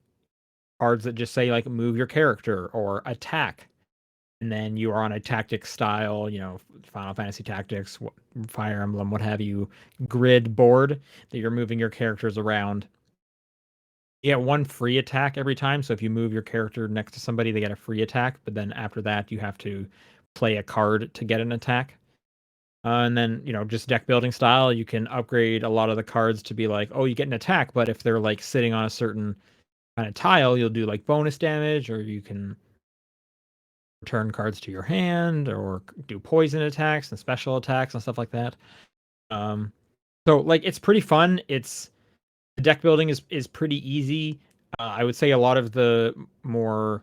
cards that just say like move your character or attack. and then you are on a tactics style, Final Fantasy Tactics, Fire Emblem, what have you, grid board that you're moving your characters around. You get one free attack every time. So if you move your character next to somebody, they get a free attack. But then after that, you have to play a card to get an attack. And then, just deck building style, you can upgrade a lot of the cards to be like, oh, you get an attack. But if they're like sitting on a certain kind of tile, you'll do like bonus damage, or you can return cards to your hand, or do poison attacks and special attacks and stuff like that. So like it's pretty fun. The deck building is pretty easy. I would say a lot of the more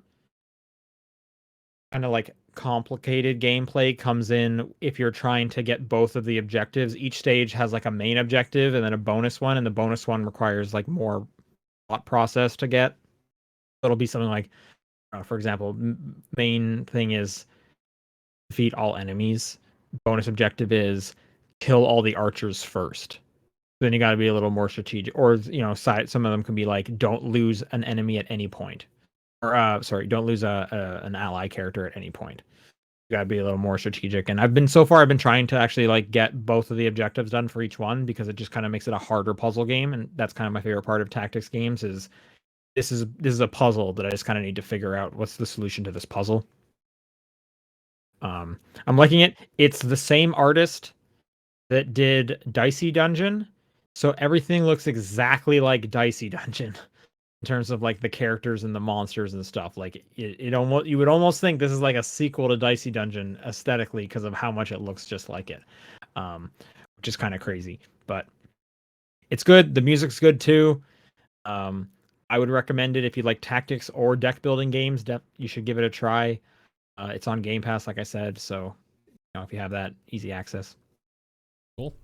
kind of like complicated gameplay comes in if you're trying to get both of the objectives. Each stage has like a main objective and then a bonus one, and the bonus one requires like more thought process to get. It'll be something like, for example, main thing is defeat all enemies. Bonus objective is kill all the archers first. Then you got to be a little more strategic, or some of them can be like, don't lose an enemy at any point, or don't lose an ally character at any point. You got to be a little more strategic. And I've been trying to actually like get both of the objectives done for each one, because it just kind of makes it a harder puzzle game, and that's kind of my favorite part of tactics games. Is this is a puzzle that I just kind of need to figure out what's the solution to this puzzle. I'm liking it. It's the same artist that did Dicey Dungeon. So everything looks exactly like Dicey Dungeon in terms of like the characters and the monsters and stuff. Like you would almost think this is like a sequel to Dicey Dungeon aesthetically because of how much it looks just like it, which is kind of crazy. But it's good. The music's good too. I would recommend it if you like tactics or deck building games. You should give it a try. It's on Game Pass, like I said. So if you have that, easy access. Cool.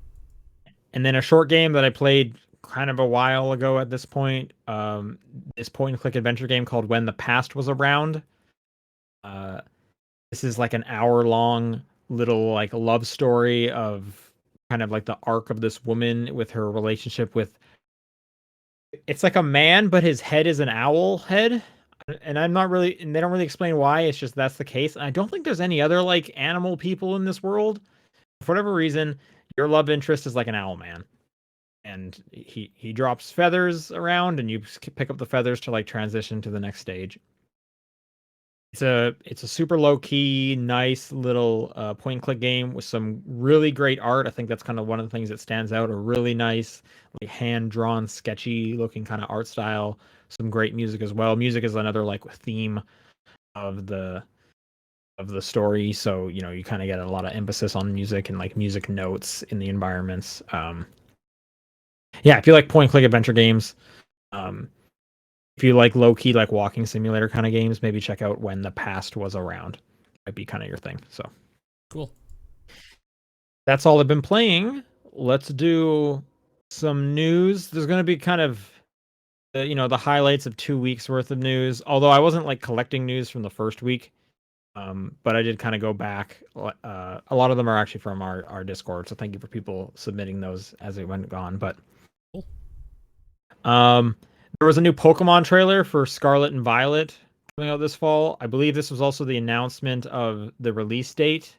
And then a short game that I played kind of a while ago at this point, this point-and-click adventure game called When the Past Was Around. This is like an hour-long little like love story of kind of like the arc of this woman with her relationship with... It's like a man, but his head is an owl head. And they don't really explain why. It's just that's the case. And I don't think there's any other like animal people in this world. For whatever reason, your love interest is like an owl man, and he drops feathers around, and you pick up the feathers to like transition to the next stage. It's a super low key, nice little point and click game with some really great art. I think that's kind of one of the things that stands out. A really nice, like hand drawn, sketchy looking kind of art style. Some great music as well. Music is another like theme of the story, so you kind of get a lot of emphasis on music and like music notes in the environments. If you like point and click adventure games, if you like low key like walking simulator kind of games, maybe check out When the Past Was Around. Might be kind of your thing. So cool. That's all I've been playing. Let's do some news. There's going to be kind of the highlights of 2 weeks worth of news, although I wasn't like collecting news from the first week. But I did kind of go back. A lot of them are actually from our Discord, so thank you for people submitting those as it went on. But cool. There was a new Pokemon trailer for Scarlet and Violet coming out this fall. I believe this was also the announcement of the release date,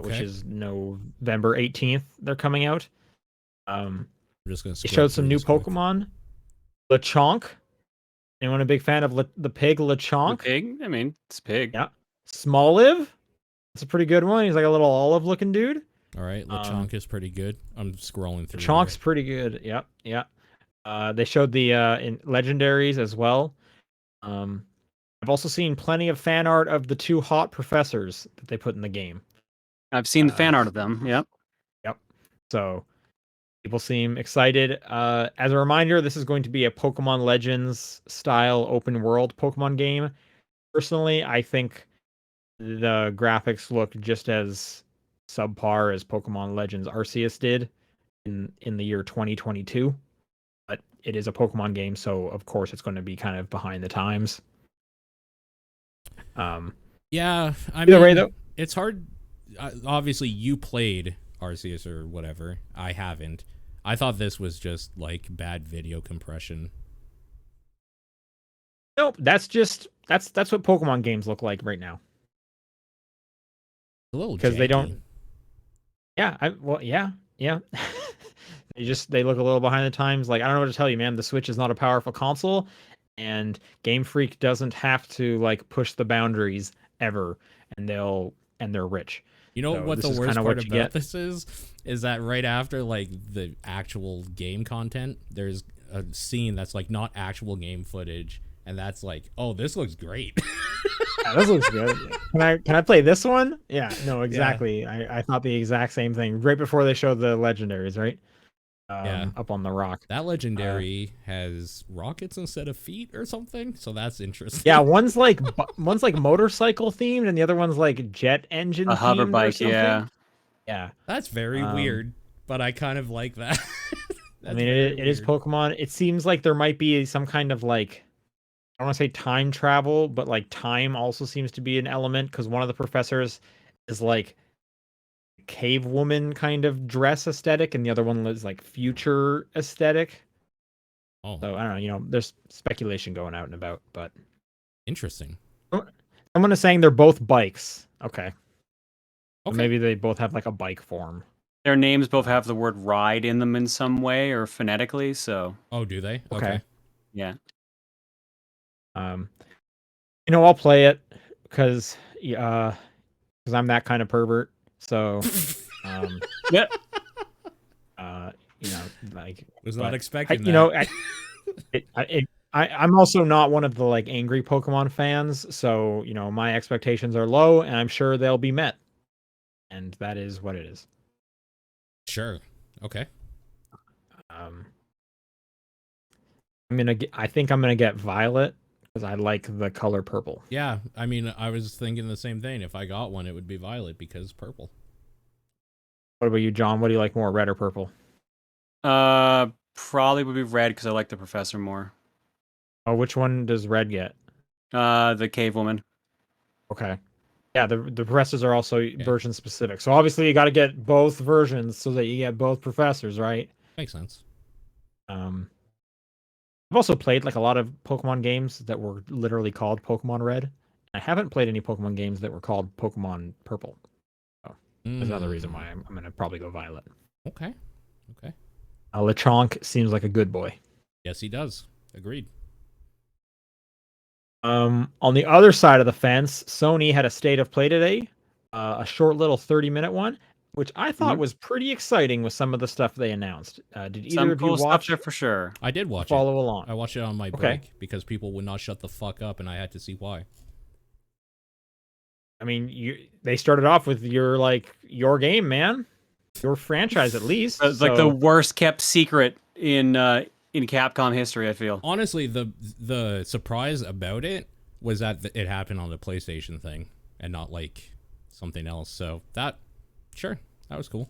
which is November 18th. They're coming out. I'm just gonna. They showed some new Pokemon. Lechonk. Anyone a big fan of the pig Lechonk? The pig? I mean, it's pig. Yeah. Smoliv. That's a pretty good one. He's like a little olive-looking dude. All right, Lechonk is pretty good. I'm scrolling through. Lechonk's pretty good. Yep. They showed the in legendaries as well. I've also seen plenty of fan art of the 2 hot professors that they put in the game. I've seen the fan art of them. Yep. So people seem excited. As a reminder, this is going to be a Pokemon Legends style open world Pokemon game. Personally, I think the graphics look just as subpar as Pokemon Legends Arceus did in the year 2022. But it is a Pokemon game, so of course it's going to be kind of behind the times. Yeah, either way though, it's hard. Obviously, you played Arceus or whatever. I haven't. I thought this was just like bad video compression. Nope, that's what Pokemon games look like right now. A little because they janky. don't. Yeah, yeah. They look a little behind the times. Like, I don't know what to tell you, man. The Switch is not a powerful console, and Game Freak doesn't have to like push the boundaries ever, and they're rich. You know So what this the is worst kinda part what you about get. this is that right after like the actual game content, there's a scene that's like not actual game footage, and that's like, oh, this looks great. Yeah, this looks good. Can I play this one? Yeah, no, Yeah. exactly. I thought the exact same thing right before they showed the legendaries, right? Yeah. Up on the rock. That legendary has rockets instead of feet or something, so that's interesting. Yeah, one's like motorcycle themed, and the other one's like jet engine A hover themed or bike, something. yeah. Yeah. That's very weird, but I kind of like that. I mean, it is Pokemon. It seems like there might be some kind of like, I don't want to say time travel, but like time also seems to be an element because one of the professors is like cave woman kind of dress aesthetic, and the other one is like future aesthetic. Oh, So I don't know. There's speculation going out and about, but interesting. someone is saying they're both bikes. Okay. So Okay. maybe they both have like a bike form. Their names both have the word ride in them in some way or phonetically, so Oh, do they? Okay. yeah. I'll play it because I'm that kind of pervert. So Yeah. like Was not but expecting I'm also not one of the like angry Pokemon fans, so my expectations are low, and I'm sure they'll be met, and that is what it is. Sure. Okay. I think I'm gonna get Violet because I like the color purple. Yeah, I mean, I was thinking the same thing. If I got one, it would be violet because purple. What about you, John? What do you like more, red or purple? Probably would be red because I like the professor more. Oh, which one does red get? The cave woman. Okay. Yeah, the professors are also version specific. So obviously you got to get both versions so that you get both professors, right? Makes sense. I've also played like a lot of Pokemon games that were literally called Pokemon Red. I haven't played any Pokemon games that were called Pokemon Purple. So there's another reason why I'm going to probably go Violet. Okay. Okay. Lechonk seems like a good boy. Yes, he does. Agreed. On the other side of the fence, Sony had a state of play today, a short little 30-minute one, which I thought was pretty exciting with some of the stuff they announced. Did either of you watch there for sure? I did watch follow along? I watched it on my break because people would not shut the fuck up, and I had to see why. I mean, they started off with your game, man, your franchise at least. It's like the worst kept secret in Capcom history, I feel. Honestly, the surprise about it was that it happened on the PlayStation thing and not like something else. So that was cool.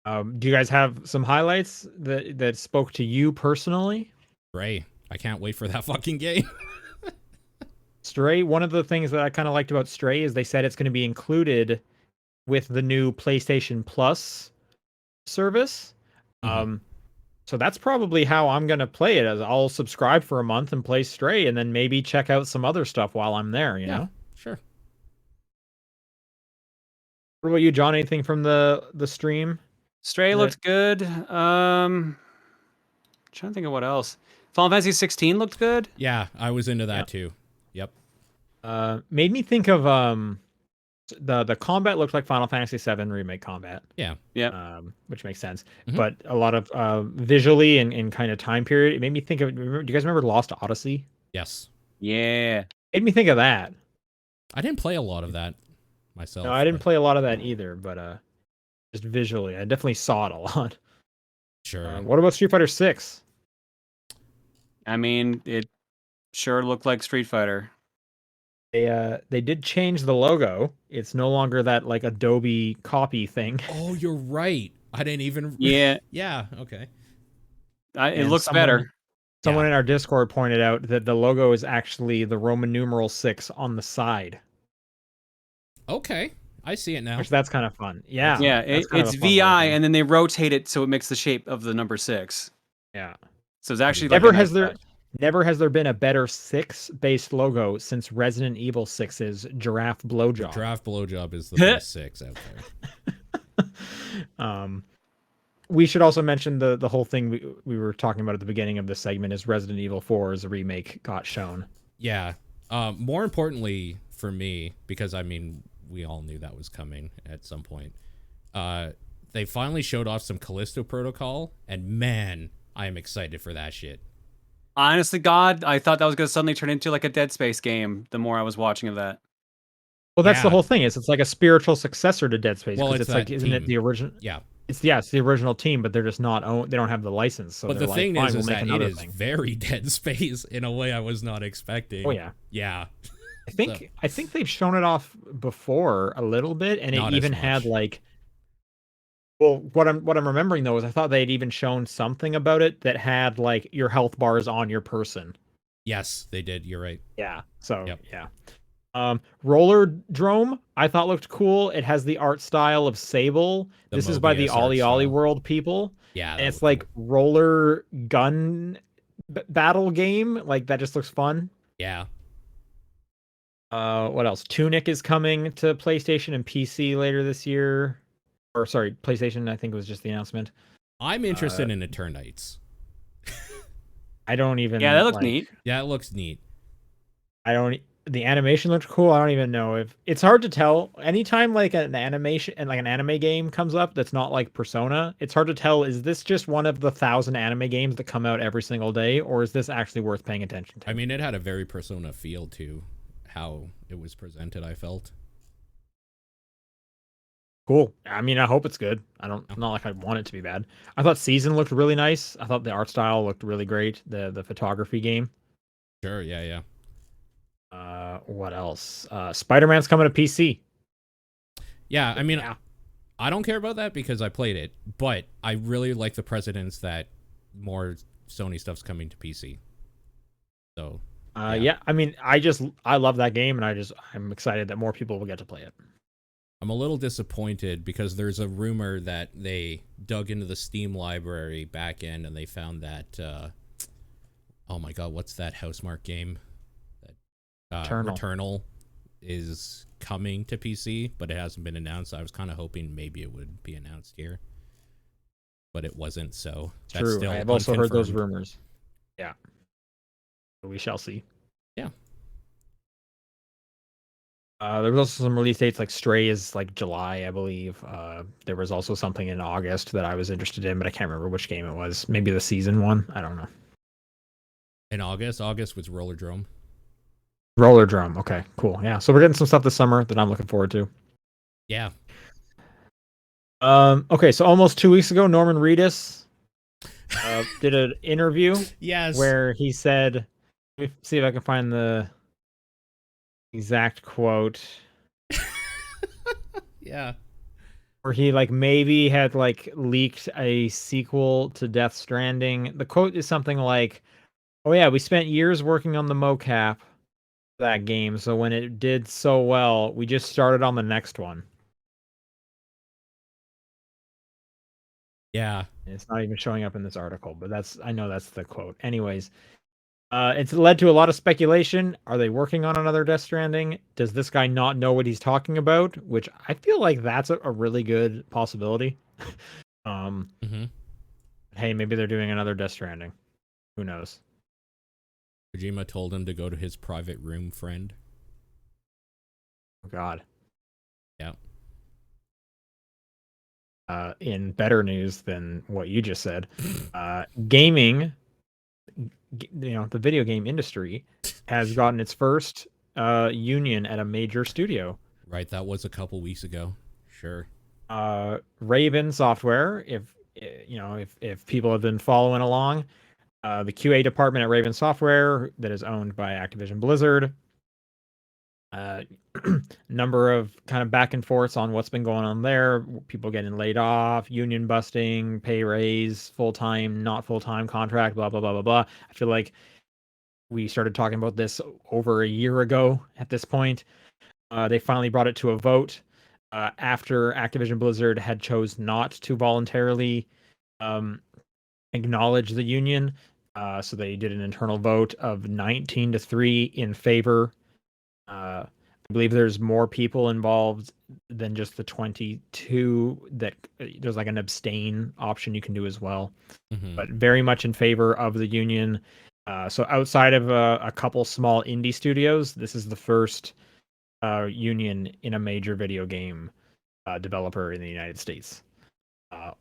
Do you guys have some highlights that spoke to you personally? Stray. I can't wait for that fucking game. Stray, one of the things that I kind of liked about Stray is they said it's going to be included with the new PlayStation Plus service. So that's probably how I'm going to play it. As I'll subscribe for a month and play Stray, and then maybe check out some other stuff while I'm there, you know? Sure. What about you, John? Anything from the stream? Stray looked good. Trying to think of what else. Final Fantasy 16 looked good. Yeah, I was into that too. Yep. Made me think of the combat looked like Final Fantasy VII Remake combat. Yeah. Which makes sense. But a lot of visually and kind of time period, it made me think of. Do you guys remember Lost Odyssey? Yes. Yeah. Made me think of that. I didn't play a lot of that myself. No, I didn't play a lot of that either, but just visually, I definitely saw it a lot. Sure. What about Street Fighter 6? I mean, it sure looked like Street Fighter. They did change the logo. It's no longer that like Adobe copy thing. Oh, you're right. I didn't even. Yeah. Yeah. Okay. It looks better. Someone in our Discord pointed out that the logo is actually the Roman numeral 6 on the side. Okay, I see it now. Which that's kind of fun. Yeah. Yeah, it's VI, and then they rotate it so it makes the shape of the number 6. Yeah. So it's actually Never has there been a better 6-based logo since Resident Evil 6's Giraffe The Blowjob. Giraffe Blowjob is the best 6 out there. We should also mention the whole thing we were talking about at the beginning of the segment is Resident Evil 4's remake got shown. Yeah. More importantly for me, because I mean, we all knew that was coming at some point. They finally showed off some Callisto Protocol, and man, I am excited for that shit. Honestly, God, I thought that was going to suddenly turn into like a Dead Space game the more I was watching of that. Well, that's the whole thing. It's like a spiritual successor to Dead Space. Well, because it's like, isn't it the original? Yeah. It's the original team, but they're just not they don't have the license. So but the thing like, is, we'll make that it is thing. very Dead Space in a way I was not expecting. Oh yeah. Yeah. I think they've shown it off before a little bit, and it even had like. Well, what I'm remembering though is I thought they'd even shown something about it that had like your health bars on your person. Yes, they did. You're right. Yeah. So yeah. Roller Drome I thought looked cool. It has the art style of Sable. This is by the Ollie Ollie World people. Yeah. And it's like roller gun battle game. Like that just looks fun. Yeah. What else? Tunic is coming to PlayStation and PC later this year. Or sorry, PlayStation, I think it was just the announcement. I'm interested in Eternites. I don't even. Yeah, that looks neat. Yeah, it looks neat. The animation looks cool. I don't even know if it's hard to tell. Anytime like an animation and like an anime game comes up that's not like Persona, it's hard to tell. Is this just one of the 1,000 anime games that come out every single day, or is this actually worth paying attention to? I mean, it had a very Persona feel to how it was presented, I felt. Cool. I mean, I hope it's good. Not like I want it to be bad. I thought Season looked really nice. I thought the art style looked really great. The photography game. Sure. Yeah. What else? Spider-Man's coming to PC. Yeah. I mean, I don't care about that because I played it, but I really like the precedence that more Sony stuff's coming to PC. So. Yeah. I mean, I love that game, and I'm excited that more people will get to play it. I'm a little disappointed because there's a rumor that they dug into the Steam library back end and they found that, oh my god, what's that Housemarque game? Returnal is coming to PC, but it hasn't been announced. I was kind of hoping maybe it would be announced here, but it wasn't, so that's true. still I've also heard those rumors. Yeah. We shall see. Yeah. There was also some release dates, like Stray is like July, I believe. There was also something in August that I was interested in, but I can't remember which game it was. Maybe the season one. I don't know. In August was Roller Drome. Roller Drum. Okay, cool. Yeah, so we're getting some stuff this summer that I'm looking forward to. Yeah. Okay, so almost 2 weeks ago, Norman Reedus did an interview. Yes. Where he said, let me see if I can find the exact quote. Yeah. Where he like maybe had like leaked a sequel to Death Stranding. The quote is something like, "Oh yeah, we spent years working on the mocap for that game, so when it did so well, we just started on the next one." Yeah. It's not even showing up in this article, but I know that's the quote. Anyways, it's led to a lot of speculation. Are they working on another Death Stranding? Does this guy not know what he's talking about? Which I feel like that's a really good possibility. Hey, maybe they're doing another Death Stranding. Who knows? Kojima told him to go to his private room, friend. Oh, God. Yeah. In better news than what you just said, gaming, the video game industry has gotten its first union at a major studio. Right, that was a couple weeks ago. Sure. Raven Software, if people have been following along, the QA department at Raven Software that is owned by Activision Blizzard. Number of kind of back and forths on what's been going on there. People getting laid off, union busting, pay raise, full-time, not full-time contract, blah, blah, blah, blah, blah. I feel like we started talking about this over a year ago at this point. They finally brought it to a vote after Activision Blizzard had chose not to voluntarily acknowledge the union. So they did an internal vote of 19-3 in favor. I believe there's more people involved than just the 22. That there's like an abstain option you can do as well, but very much in favor of the union. So outside of a couple small indie studios, this is the first union in a major video game developer in the United States,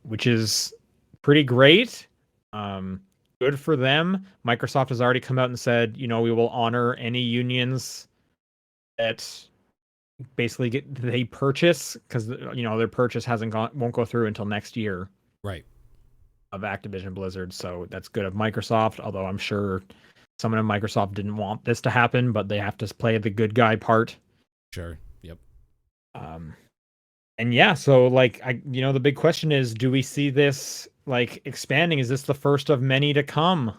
which is pretty great. Good for them. Microsoft has already come out and said, we will honor any unions that basically they purchase, because their purchase won't go through until next year. Right. Of Activision Blizzard, so that's good of Microsoft. Although I'm sure someone in Microsoft didn't want this to happen, but they have to play the good guy part. Sure. Yep. And yeah, so like the big question is, do we see this like expanding? Is this the first of many to come?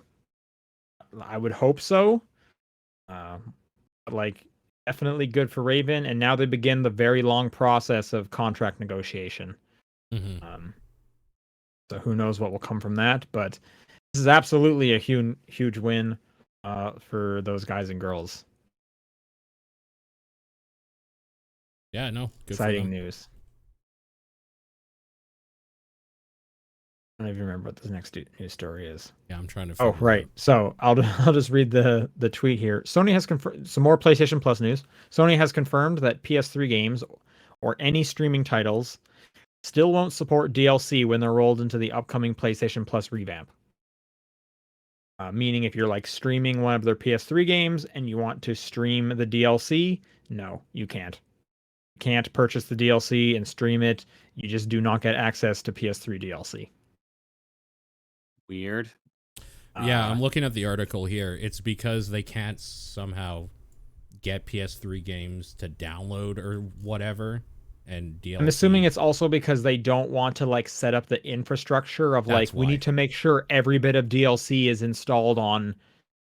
I would hope so. But like definitely good for Raven, and now they begin the very long process of contract negotiation. So who knows what will come from that, but this is absolutely a huge win for those guys and girls. Yeah, no, good exciting news. I don't even remember what this next news story is. Yeah, I'm trying to. Oh, right. Out. So I'll just read the tweet here. Sony has confirmed some more PlayStation Plus news. Sony has confirmed that PS3 games or any streaming titles still won't support DLC when they're rolled into the upcoming PlayStation Plus revamp. Meaning if you're like streaming one of their PS3 games and you want to stream the DLC, no, you can't. You can't purchase the DLC and stream it. You just do not get access to PS3 DLC. Weird. Yeah, I'm looking at the article here. It's because they can't somehow get PS3 games to download or whatever. And DLC. I'm assuming it's also because they don't want to like set up the infrastructure of like, we need to make sure every bit of DLC is installed on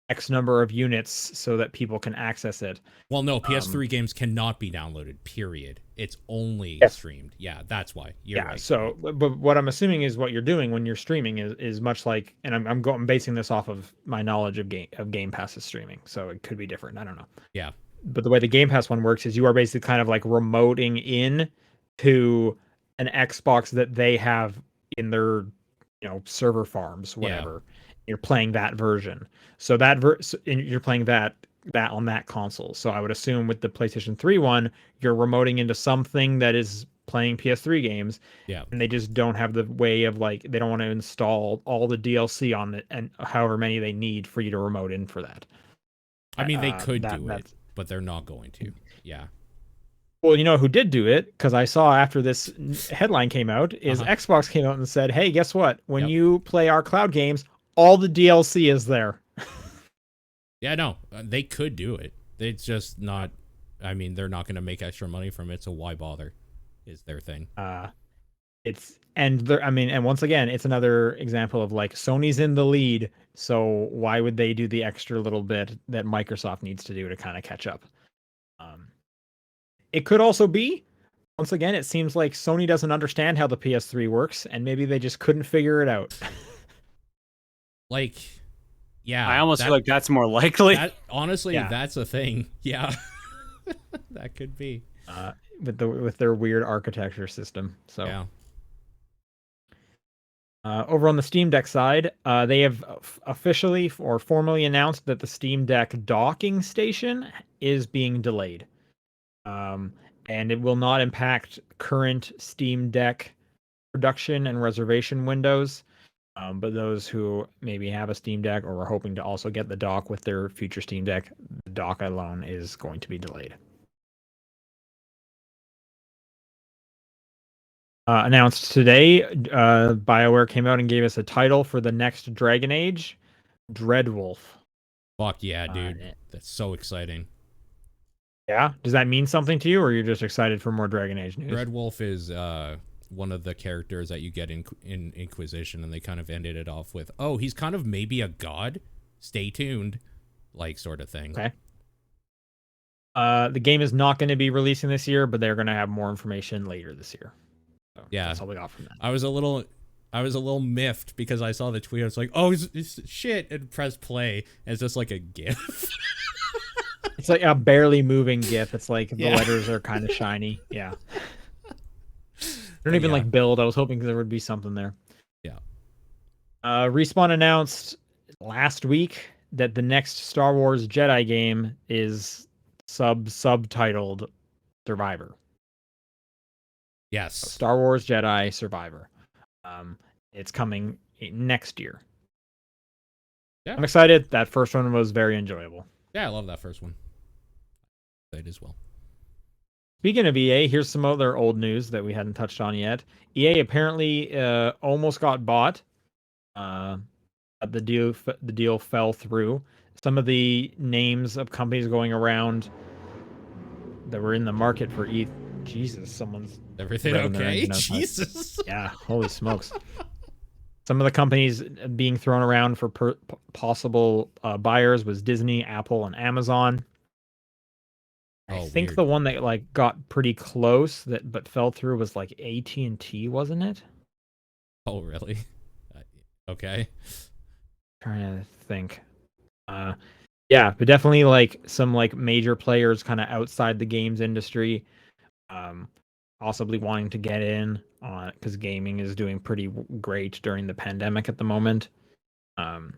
X number of units so that people can access it. Well, no, PS3 games cannot be downloaded, period. It's only streamed. Yeah, that's why. You're right. So, but what I'm assuming is what you're doing when you're streaming is much like, and I'm basing this off of my knowledge of Game Pass's streaming, so it could be different. I don't know. Yeah. But the way the Game Pass one works is you are basically kind of like remoting in to an Xbox that they have in their, server farms, whatever. Yeah. You're playing that version. So that you're playing that on that console. So I would assume with the PlayStation 3 one, you're remoting into something that is playing PS3 games. Yeah. And they just don't have the way of like, they don't want to install all the DLC on it and however many they need for you to remote in for that. I mean, they could do it, but they're not going to. Yeah. Well, you know who did do it? Because I saw after this headline came out, is Xbox came out and said, hey, guess what? When you play our cloud games, all the DLC is there. Yeah, no, they could do it. It's just not, I mean, they're not going to make extra money from it, so why bother is their thing. And once again, it's another example of like Sony's in the lead, so why would they do the extra little bit that Microsoft needs to do to kind of catch up? It could also be, once again, it seems like Sony doesn't understand how the PS3 works, and maybe they just couldn't figure it out. Like, yeah. I almost feel like that's more likely. Honestly, that's a thing. Yeah. That could be. With their weird architecture system. So yeah. Over on the Steam Deck side, they have officially or formally announced that the Steam Deck docking station is being delayed. And it will not impact current Steam Deck production and reservation windows. But those who maybe have a Steam Deck or are hoping to also get the dock with their future Steam Deck, the dock alone is going to be delayed. Announced today, BioWare came out and gave us a title for the next Dragon Age, Dreadwolf. Fuck yeah, dude. That's so exciting. Yeah? Does that mean something to you, or you're just excited for more Dragon Age news? Dreadwolf is one of the characters that you get in Inquisition, and they kind of ended it off with, oh, he's kind of maybe a god? Stay tuned. Like, sort of thing. Okay. The game is not going to be releasing this year, but they're going to have more information later this year. So yeah, that's all we got from that. I was a little I was a little miffed because I saw the tweet. I was like, oh, it's shit, and press play. And it's just like a GIF. It's like a barely moving GIF. It's like the Yeah. letters are kind of shiny. Yeah. Don't But even yeah. like build. I was hoping there would be something there. Yeah. Respawn announced last week that the next Star Wars Jedi game is subtitled Survivor. Yes. Star Wars Jedi Survivor. It's coming next year. Yeah. I'm excited. That first one was very enjoyable. Yeah, I love that first one. Played as well. Speaking of EA, here's some other old news that we hadn't touched on yet. EA apparently almost got bought. The deal fell through. Some of the names of companies going around that were in the market for ETH. Jesus, someone's everything okay? Jesus. Yeah, holy smokes. Some of the companies being thrown around for possible buyers was Disney, Apple, and Amazon. I think weird. the one that like got pretty close but fell through was like AT&T, wasn't it? Oh, really? Okay. Trying to think. Yeah, but definitely like some like major players kind of outside the games industry, possibly wanting to get in on because gaming is doing pretty great during the pandemic at the moment. I'm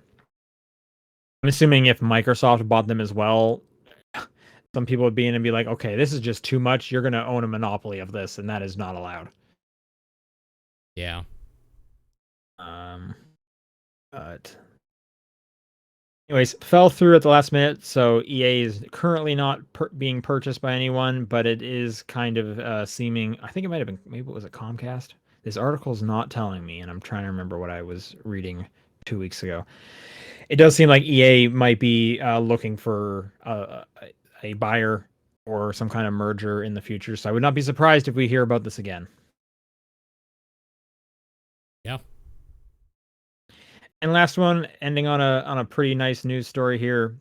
assuming if Microsoft bought them as well, some people would be in and be like, okay, this is just too much. You're going to own a monopoly of this, and that is not allowed. Yeah. But anyways, fell through at the last minute, so EA is currently not being purchased by anyone, but it is kind of seeming, I think it might have been, maybe it was a Comcast. This article's not telling me, and I'm trying to remember what I was reading 2 weeks ago. It does seem like EA might be looking for a buyer or some kind of merger in the future, so I would not be surprised if we hear about this again. Yeah. And last one, ending on a pretty nice news story here.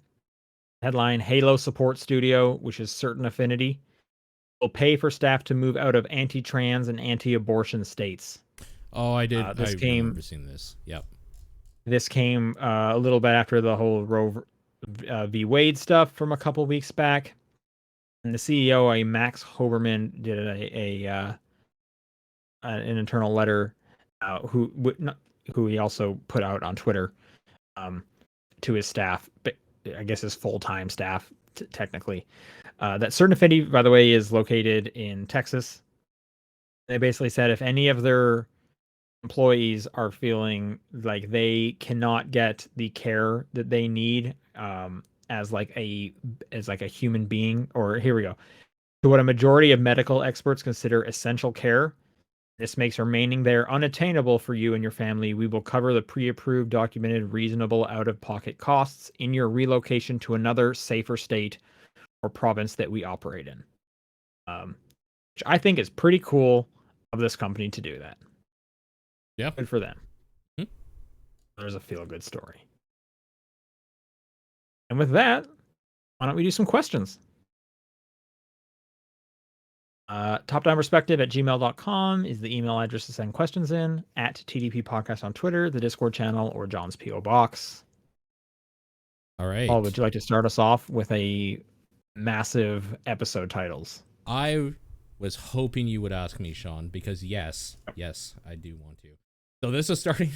Headline: Halo Support Studio, which is Certain Affinity, will pay for staff to move out of anti-trans and anti-abortion states. Oh, I did. This I remember seeing this. Yep. This came a little bit after the whole Roe v. Wade stuff from a couple weeks back. And the CEO, Max Hoberman, did an internal letter who he also put out on Twitter to his staff, but I guess his full-time staff, technically. That Certain Affinity, by the way, is located in Texas. They basically said if any of their employees are feeling like they cannot get the care that they need as like a human being, or here we go, to what a majority of medical experts consider essential care, this makes remaining there unattainable for you and your family. We will cover the pre-approved, documented, reasonable out-of-pocket costs in your relocation to another safer state or province that we operate in. Which I think is pretty cool of this company to do that. Yeah. Good for them. Hmm. There's a feel-good story. And with that, why don't we do some questions? topdownperspective@gmail.com is the email address to send questions in, at TDP Podcast on Twitter, the Discord channel, or John's P.O. Box. All right. Paul, would you like to start us off with a massive episode titles? I was hoping you would ask me, Sean, because yes, I do want to. So this is starting,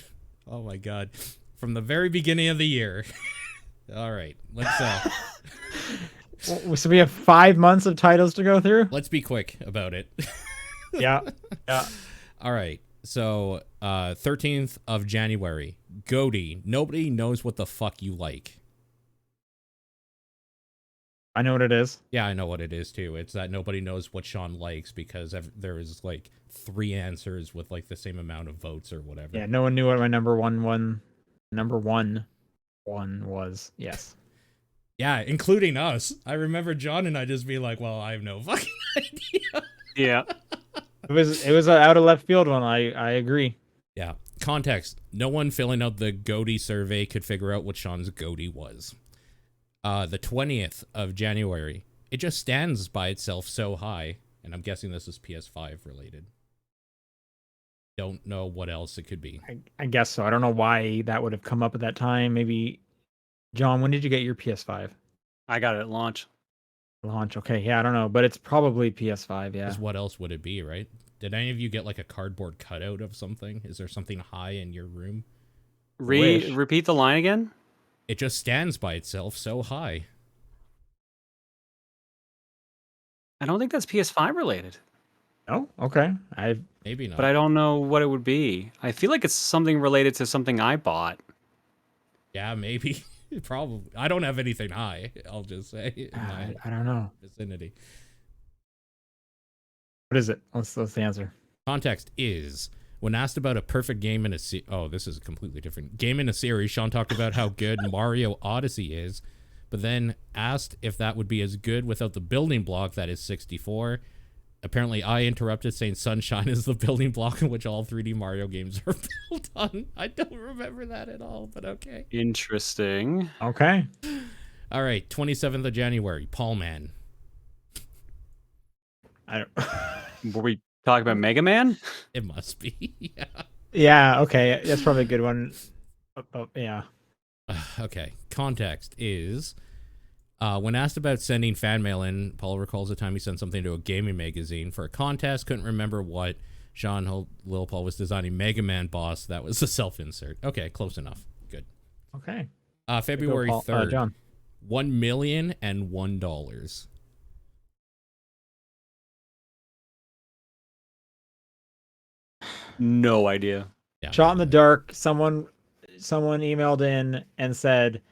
oh my God, from the very beginning of the year. All right, let's So we have 5 months of titles to go through? let's be quick about it. Yeah. All right. So 13th of January, Goaty, nobody knows what the fuck you like. I know what it is. Yeah, I know what it is too. It's that nobody knows what Sean likes because there is like 3 answers with like the same amount of votes or whatever. Yeah, no one knew what my number one was. Yes. Yeah, including us. I remember John and I just being like, well, I have no fucking idea. Yeah. It was an out of left field one. I agree. Yeah. Context. No one filling out the Goaty survey could figure out what Sean's Goaty was. The 20th of January. It just stands by itself so high. And I'm guessing this is PS5 related. Don't know what else it could be. I guess so. I don't know why that would have come up at that time. Maybe, John, when did you get your PS5? I got it at launch. Launch. Okay, yeah, I don't know, but it's probably PS5. Yeah. Because what else would it be, right? Did any of you get like a cardboard cutout of something? Is there something high in your room? Repeat the line again. It just stands by itself so high. I don't think that's PS5 related. Oh, okay. Maybe not. But I don't know what it would be. I feel like it's something related to something I bought. Yeah, maybe. Probably. I don't have anything high, I'll just say. In my I don't know. vicinity. What is it? What's the answer? Context is, when asked about a perfect game in a this is completely different. Game in a series, Sean talked about how good Mario Odyssey is, but then asked if that would be as good without the building block that is 64. Apparently, I interrupted saying Sunshine is the building block in which all 3D Mario games are built on. I don't remember that at all, but okay. Interesting. Okay. All right, 27th of January, Paul Man. I don't. Were we talking about Mega Man? It must be, yeah. Yeah. Okay. That's probably a good one. Yeah. Okay. Context is, when asked about sending fan mail in, Paul recalls the time he sent something to a gaming magazine for a contest. Couldn't remember what. Sean Lil Paul was designing Mega Man boss. That was a self-insert. Okay, close enough. Good. Okay. February 3rd. John. $1,001,001. No idea. Yeah, Shot in the dark. Someone emailed in and said,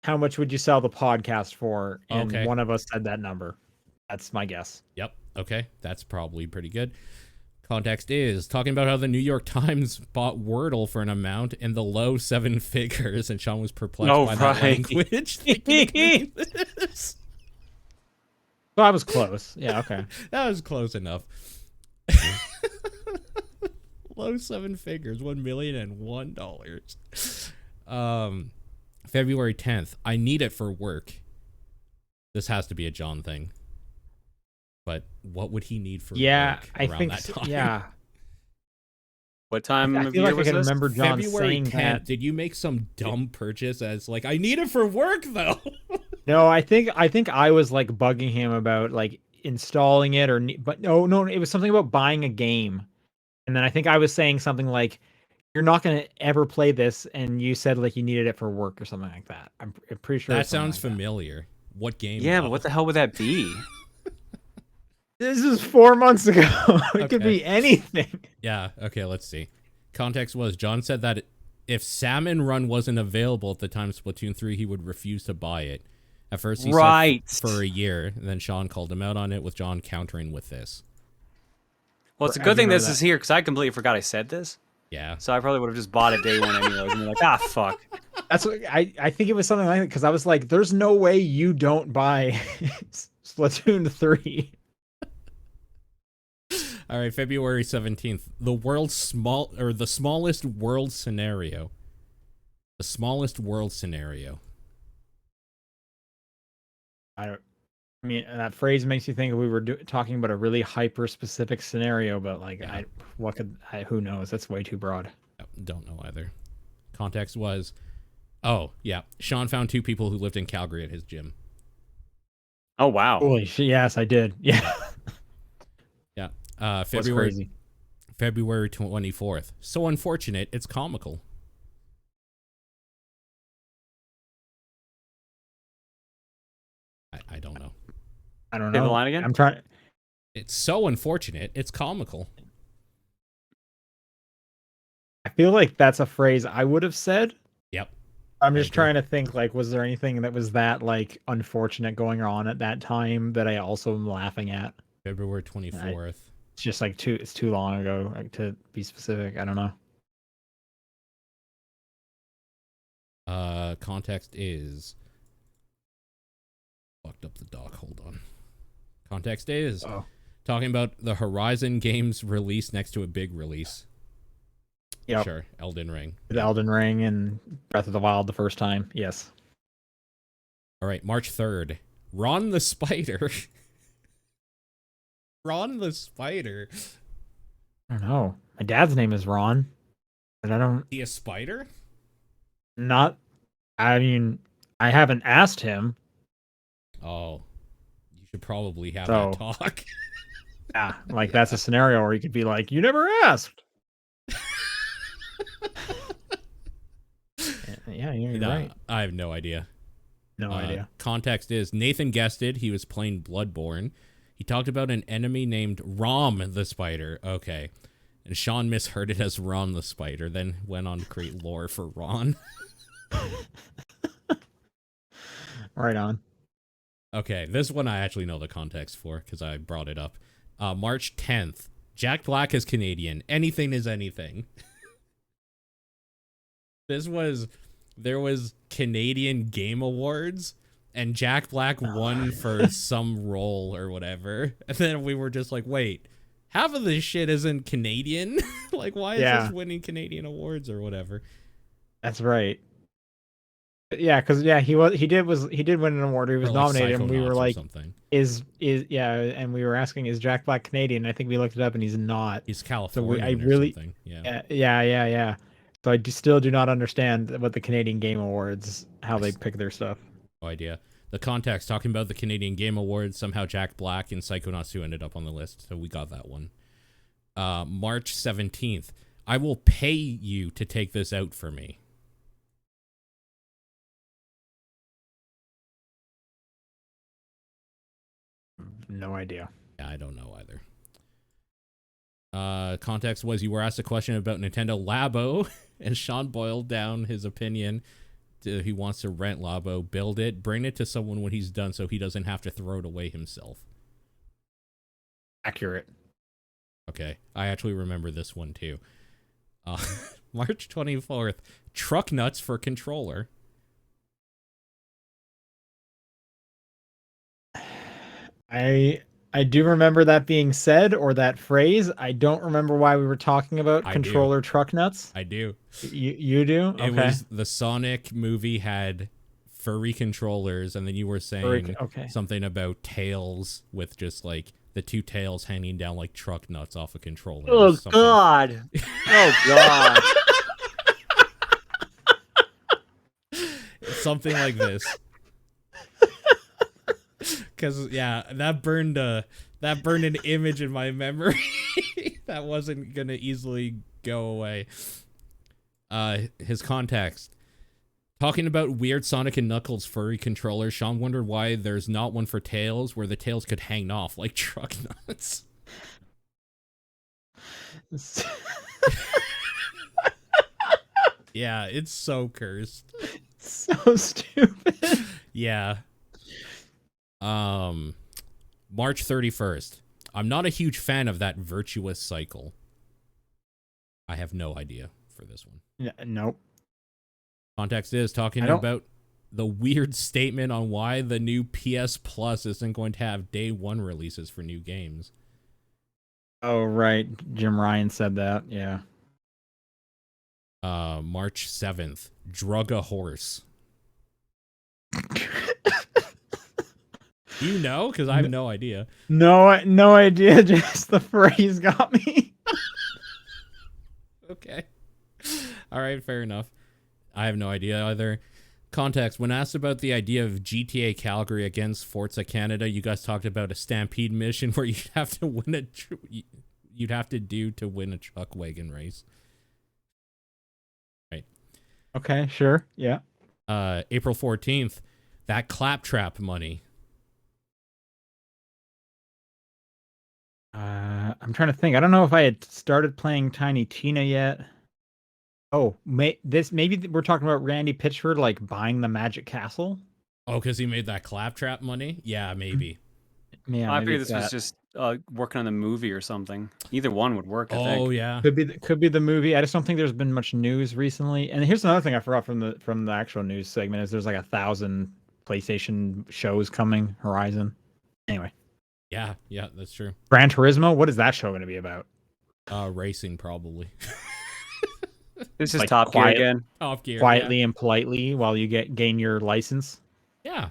"How much would you sell the podcast for?" And Okay. one of us said that number. That's my guess. Yep. Okay. That's probably pretty good. Context is talking about how the New York Times bought Wordle for an amount in the low 7 figures, and Sean was perplexed by that language. Thinking this. So I was close. Yeah. Okay. That was close enough. Low 7 figures, $1,001,001. February 10th. I need it for work. This has to be a John thing. But what would he need for work around that time? Yeah. What time I of feel year like I was can this? remember John February saying 10th. that. Did you make some dumb purchase as like, I need it for work though? No, I think I was like bugging him about like installing it but no, it was something about buying a game. And then I think I was saying something like, "You're not going to ever play this," and you said like you needed it for work or something like that. I'm pretty sure That sounds familiar. What game? Yeah, though? but what the hell would that be? This is 4 months ago. It could be anything. Yeah, okay, let's see. Context was, John said that if Salmon Run wasn't available at the time of Splatoon 3, he would refuse to buy it. At first, he said for a year, and then Sean called him out on it, with John countering with this. Well, it's a good thing this is here, because I completely forgot I said this. Yeah. So I probably would have just bought it day one anyways, and be like, fuck. That's what I think it was something like that, because I was like, "There's no way you don't buy Splatoon 3." All right, February 17th. The smallest world scenario. The smallest world scenario. I mean, that phrase makes you think we were talking about a really hyper-specific scenario, but like, Yeah. who knows? That's way too broad. Don't know either. Context was, oh, yeah. Sean found 2 people who lived in Calgary at his gym. Oh, wow. Holy shit, yes, I did. Yeah. Yeah. February 24th. So unfortunate, it's comical. I don't know. I don't Say know. the line again? I'm trying. It's so unfortunate, it's comical. I feel like that's a phrase I would have said. Yep. I'm just trying to think, like, was there anything that was that, like, unfortunate going on at that time that I also am laughing at? February 24th. It's just like it's too long ago, like, to be specific. I don't know. Context is fucked up the doc. Hold on. Context is talking about the Horizon games release next to a big release. Yeah, sure. Elden Ring. The Elden Ring and Breath of the Wild the first time. Yes. All right, March 3rd. Ron the Spider. Ron the Spider. I don't know. My dad's name is Ron, but I don't. He a spider? Not. I mean, I haven't asked him. Oh, you should probably have So, that talk. Yeah, like that's a scenario where you could be like, "You never asked." Yeah, you're right. I have no idea. No idea. Context is Nathan guessed it. He was playing Bloodborne. He talked about an enemy named Rom the Spider. Okay. And Sean misheard it as Ron the Spider, then went on to create lore for Ron. Right on. Okay, this one I actually know the context for because I brought it up. March 10th. Jack Black is Canadian. Anything is anything. There was Canadian Game Awards, and Jack Black won for some role or whatever. And then we were just like, wait, half of this shit isn't Canadian? Like, why is this winning Canadian awards or whatever? That's right. Yeah, because he did win an award. He was nominated, and we were like, and we were asking, is Jack Black Canadian? I think we looked it up, and he's not. He's Californian or something. Yeah. Yeah. So I still do not understand what the Canadian Game Awards, how they pick their stuff. No idea. The context, talking about the Canadian Game Awards, somehow Jack Black and Psychonauts 2 ended up on the list, so we got that one. March 17th. I will pay you to take this out for me. No idea. Yeah, I don't know either. Context was you were asked a question about Nintendo Labo, and Sean boiled down his opinion. He wants to rent Labo, build it, bring it to someone when he's done so he doesn't have to throw it away himself. Accurate. Okay, I actually remember this one too. March 24th, truck nuts for controller. I do remember that being said, or that phrase. I don't remember why we were talking about controller truck nuts. I do. You do? Okay. It was the Sonic movie had furry controllers, and then you were saying something about tails with just like the two tails hanging down like truck nuts off a controller. Oh God! Oh God! Something like this. Because that burned an image in my memory that wasn't gonna easily go away. His context, talking about weird Sonic and Knuckles furry controllers. Sean wondered why there's not one for Tails where the tails could hang off like truck nuts. Yeah, it's so cursed. So stupid. Yeah. March 31st. I'm not a huge fan of that virtuous cycle. I have no idea for this one. Nope. Context is talking about the weird statement on why the new PS Plus isn't going to have day one releases for new games. Oh, right. Jim Ryan said that. Yeah. March 7th. Drug a horse. You know? Because I have no idea. No idea. Just the phrase got me. Okay. All right, fair enough. I have no idea either. Context, when asked about the idea of GTA Calgary against Forza Canada, you guys talked about a stampede mission where you'd have to win to win a truck wagon race. Right. Okay, sure. Yeah. April 14th, that claptrap money. I'm trying to think. I don't know if I had started playing Tiny Tina yet. Oh, maybe we're talking about Randy Pitchford like buying the Magic Castle. Oh, because he made that claptrap money? Yeah, maybe. Yeah, I figured this was just working on the movie or something. Either one would work. I think. Oh yeah, could be the movie. I just don't think there's been much news recently. And here's another thing I forgot from the actual news segment is there's like 1,000 PlayStation shows coming Horizon. Anyway. Yeah, that's true. Gran Turismo, what is that show going to be about? Racing probably. This is like Top Gear again. Top Gear. Quietly and politely while you gain your license. Yeah.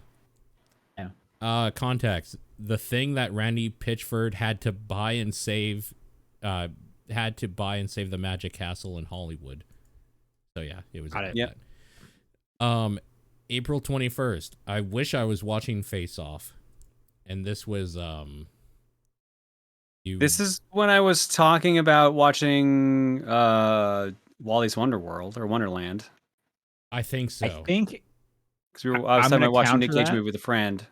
Yeah. Context. The thing that Randy Pitchford had to buy and save had to buy and save the Magic Castle in Hollywood. So yeah, it was about Yep. that. April 21st. I wish I was watching Face Off, and this was This is when I was talking about watching Wally's Wonderworld or Wonderland. I think so. I think Because I was I'm talking gonna about watching Nick counter Cage that. movie with a friend.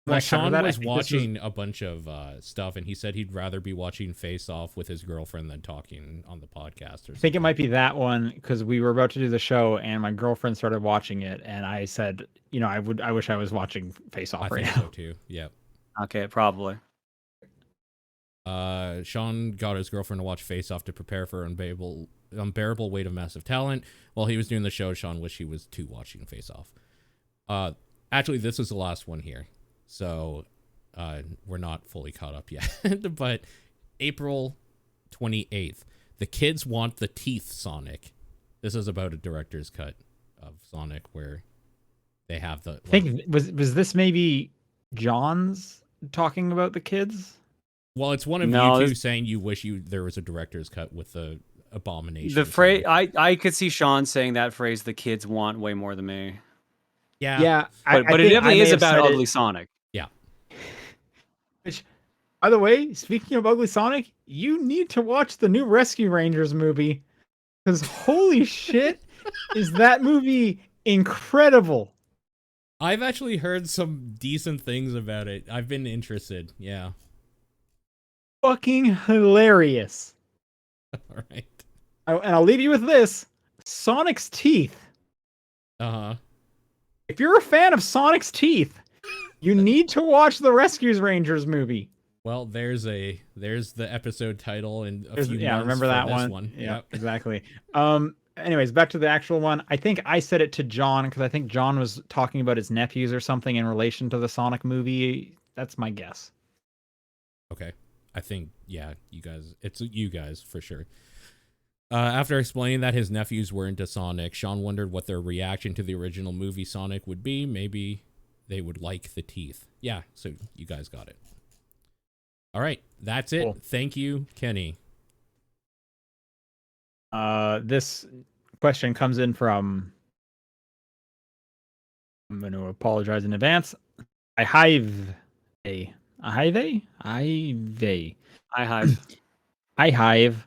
Well, Like, counter Sean that, I was think this watching a bunch of stuff, and he said he'd rather be watching Face Off with his girlfriend than talking on the podcast. Or I think it might be that one because we were about to do the show and my girlfriend started watching it and I said, I wish I was watching Face Off I right think now. so too. Yep. Okay, probably. Sean got his girlfriend to watch Face Off to prepare for unbearable weight of massive talent. While he was doing the show, Sean wished he was too watching Face Off. Actually, this is the last one here, so we're not fully caught up yet. But April 28th, The Kids Want the Teeth Sonic. This is about a director's cut of Sonic where they have the. I think was this maybe John's talking about the kids? Well, it's one of No, you two saying you wish there was a director's cut with the abomination. The phrase I could see Sean saying that phrase. The kids want way more than me. Yeah. But it definitely is about Ugly Sonic. Yeah. Which, by the way, speaking of Ugly Sonic, you need to watch the new Rescue Rangers movie because holy shit, is that movie incredible! I've actually heard some decent things about it. I've been interested. Yeah. Fucking hilarious. All right. And I'll leave you with this: Sonic's teeth. Uh-huh. If you're a fan of Sonic's teeth, you need to watch the Rescue Rangers movie. Well, there's the episode title and a few months remember for that this one. Yeah, Yep. exactly. Anyways, back to the actual one. I think I said it to John because I think John was talking about his nephews or something in relation to the Sonic movie. That's my guess. Okay. I think, yeah, it's you guys for sure. After explaining that his nephews were into Sonic, Sean wondered what their reaction to the original movie Sonic would be. Maybe they would like the teeth. Yeah, so you guys got it. All right, that's it. Cool. Thank you, Kenny. This question comes in from. I'm going to apologize in advance. I hive. I hive.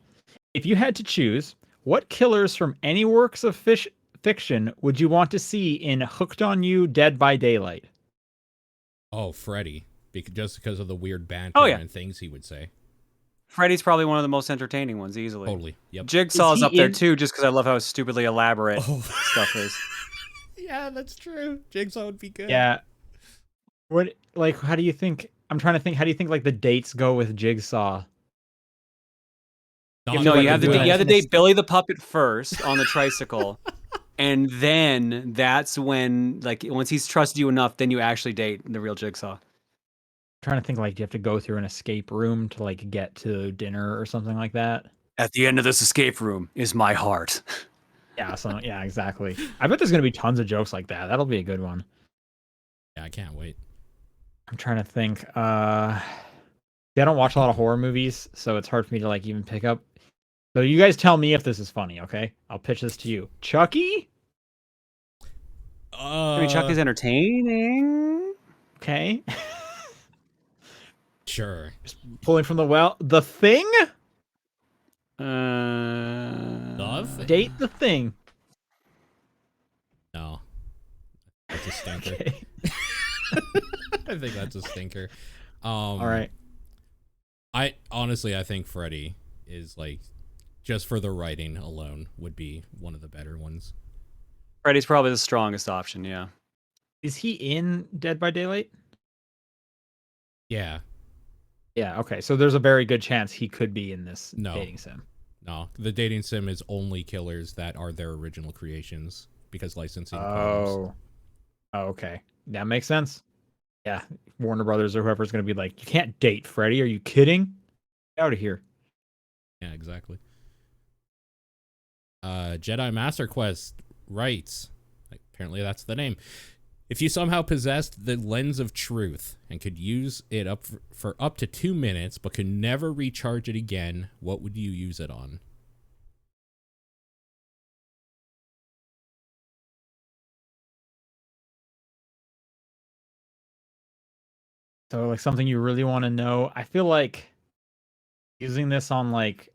If you had to choose, what killers from any works of fiction would you want to see in Hooked on You, Dead by Daylight? Oh, Freddy, just because of the weird banter and things he would say. Freddy's probably one of the most entertaining ones, easily. Totally. Yep. Jigsaw's up there too, just because I love how stupidly elaborate stuff is. Yeah, that's true. Jigsaw would be good. Yeah. How do you think? I'm trying to think. How do you think the dates go with Jigsaw? No, you have to date Billy the Puppet first on the tricycle, and then that's when, once he's trusted you enough, then you actually date the real Jigsaw. I'm trying to think, do you have to go through an escape room to get to dinner or something like that? At the end of this escape room is my heart. Yeah, exactly. I bet there's gonna be tons of jokes like that. That'll be a good one. Yeah, I can't wait. I'm trying to think. I don't watch a lot of horror movies, so it's hard for me to even pick up. So you guys tell me if this is funny, okay? I'll pitch this to you. Chucky? I mean, Chucky's entertaining. Okay. Sure. Just pulling from the well. The Thing? Date The Thing. No. That's a stinker. Okay. I think that's a stinker. All right. I think Freddy is just for the writing alone would be one of the better ones. Freddy's probably the strongest option, yeah. Is he in Dead by Daylight? Yeah. Yeah, okay. So there's a very good chance he could be in this dating sim. No, the dating sim is only killers that are their original creations because licensing problems. Oh, okay. That makes sense. Yeah, Warner Brothers or whoever's going to be like, you can't date Freddy. Are you kidding? Get out of here. Yeah, exactly. Jedi Master Quest writes, apparently that's the name. If you somehow possessed the lens of truth and could use it up for up to 2 minutes, but could never recharge it again, what would you use it on? So like something you really want to know. I feel like using this on like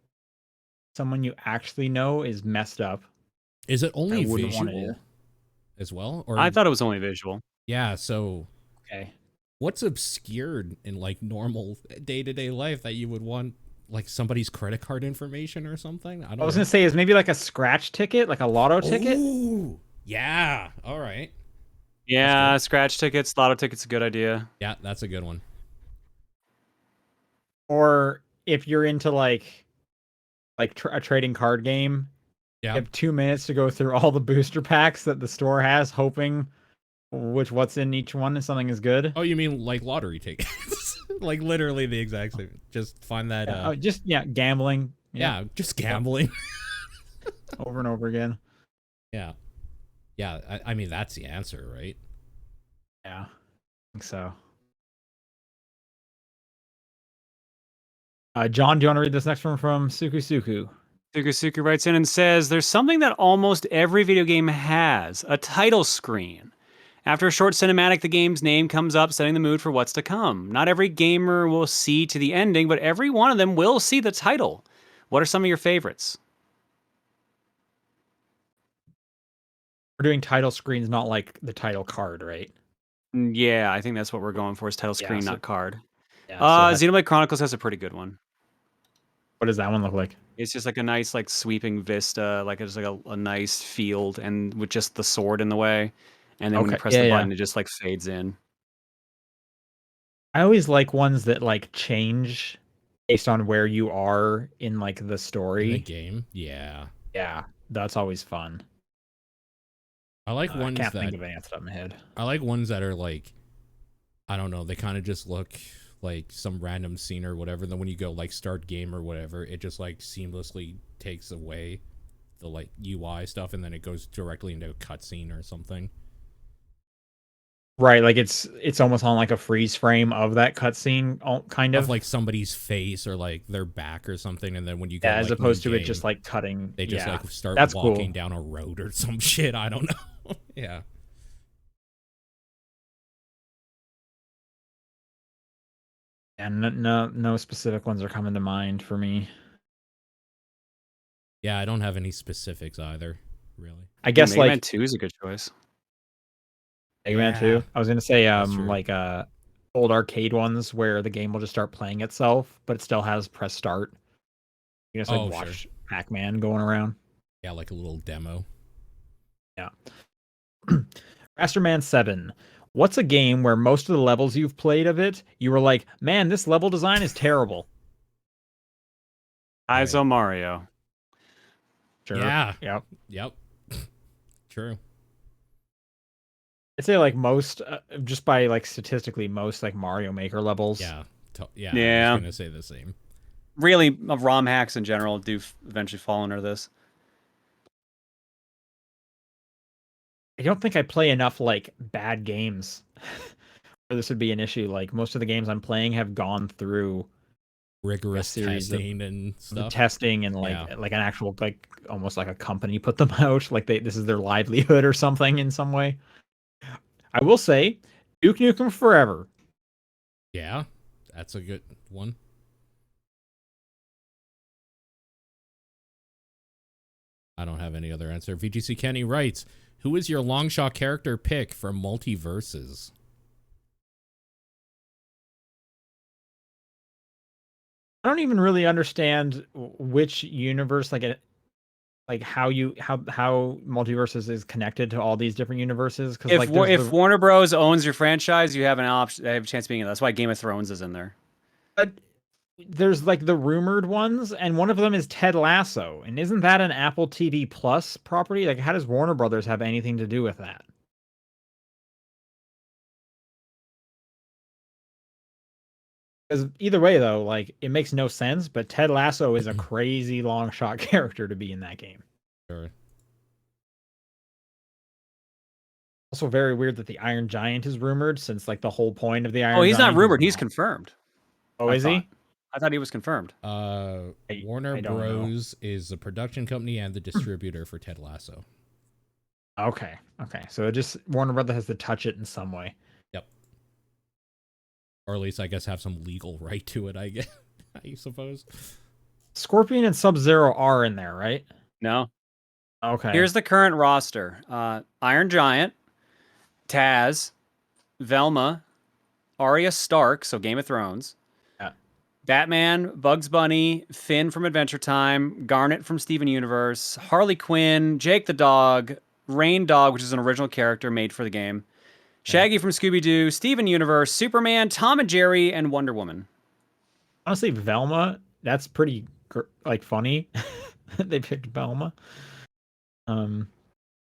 someone you actually know is messed up. Is it only wouldn't want visual to. as well? Or I thought it was only visual. yeah, so Okay. what's obscured in like normal day-to-day life that you would want, like somebody's credit card information or something? I I was know. gonna say is maybe like a scratch ticket, like a lotto ticket. Ooh, yeah. All right. Yeah, scratch tickets, lotto tickets, a good idea. Yeah, that's a good one. Or if you're into like a trading card game, Yeah. you have 2 minutes to go through all the booster packs that the store has, hoping what's in each one and something is good. Oh, you mean like lottery tickets? Like literally the exact same. Just find that. Gambling. Yeah, just gambling. Over and over again. Yeah. Yeah, I mean, that's the answer, right? Yeah, I think so. John, do you want to read this next one from Suku? Suku writes in and says, there's something that almost every video game has, a title screen. After a short cinematic, the game's name comes up, setting the mood for what's to come. Not every gamer will see to the ending, but every one of them will see the title. What are some of your favorites? We're doing title screens, not like the title card, right? Yeah, I think that's what we're going for, is title screen, not card. Yeah, Xenoblade Chronicles has a pretty good one. What does that one look like? It's just like a nice, like sweeping vista, like it's like a nice field, and with just the sword in the way, and then when you press the button, it just like fades in. I always like ones that like change based on where you are in like the story. In the game, yeah. Yeah, that's always fun. I like ones I can't that think of any off the top of my head. I like ones that are like, I don't know, they kind of just look like some random scene or whatever. Then when you go like start game or whatever, it just like seamlessly takes away the like UI stuff, and then it goes directly into a cutscene or something. Right, like it's almost on like a freeze frame of that cutscene, kind of like somebody's face or like their back or something, and then when you go, as like, opposed to game, it just like cutting. they just like start that's walking cool. down a road or some shit. I don't know. Yeah. And no specific ones are coming to mind for me. Yeah, I don't have any specifics either, really. I guess Mega Man 2 is a good choice. Mega Man 2. I was gonna say like old arcade ones where the game will just start playing itself, but it still has press start. You just like watch Pac-Man going around. Yeah, like a little demo. Yeah. Masterman 7. What's a game where most of the levels you've played of it, you were like, man, this level design is terrible? Iso Mario. Sure. Yeah. Yep. True. I'd say like most, just by like statistically, most like Mario Maker levels. Yeah. Yeah. I was gonna say the same. Really, ROM hacks in general do eventually fall under this. I don't think I play enough like bad games where this would be an issue. Like most of the games I'm playing have gone through rigorous testing and stuff. Testing and like an actual like almost like a company put them out. Like this is their livelihood or something in some way. I will say, Duke Nukem Forever. Yeah, that's a good one. I don't have any other answer. VGC Kenny writes, who is your long shot character pick from Multiverses? I don't even really understand which universe, like how Multiverses is connected to all these different universes. Because if Warner Bros owns your franchise, you have an option. They have a chance of being in. That's why Game of Thrones is in there. But there's like the rumored ones, and one of them is Ted Lasso, and isn't that an Apple TV Plus property? Like, how does Warner Brothers have anything to do with that? Because either way, though, like it makes no sense. But Ted Lasso is a crazy long shot character to be in that game. Sure. Also very weird that the Iron Giant is rumored, since like the whole point of the Iron Oh, he's Giant not rumored. is He's confirmed. Oh, I is thought. he? I thought he was confirmed. Warner I don't know. Bros. Is the production company and the distributor for Ted Lasso. Okay. So it just Warner Brothers has to touch it in some way. Yep. Or at least I guess have some legal right to it, I guess. I suppose. Scorpion and Sub-Zero are in there, right? No. Okay. Here's the current roster: Iron Giant, Taz, Velma, Arya Stark, so Game of Thrones, Batman, Bugs Bunny, Finn from Adventure Time, Garnet from Steven Universe, Harley Quinn, Jake the Dog, Rain Dog, which is an original character made for the game, Shaggy from Scooby-Doo, Steven Universe, Superman, Tom and Jerry, and Wonder Woman. Honestly, Velma, that's pretty like funny. They picked Velma. And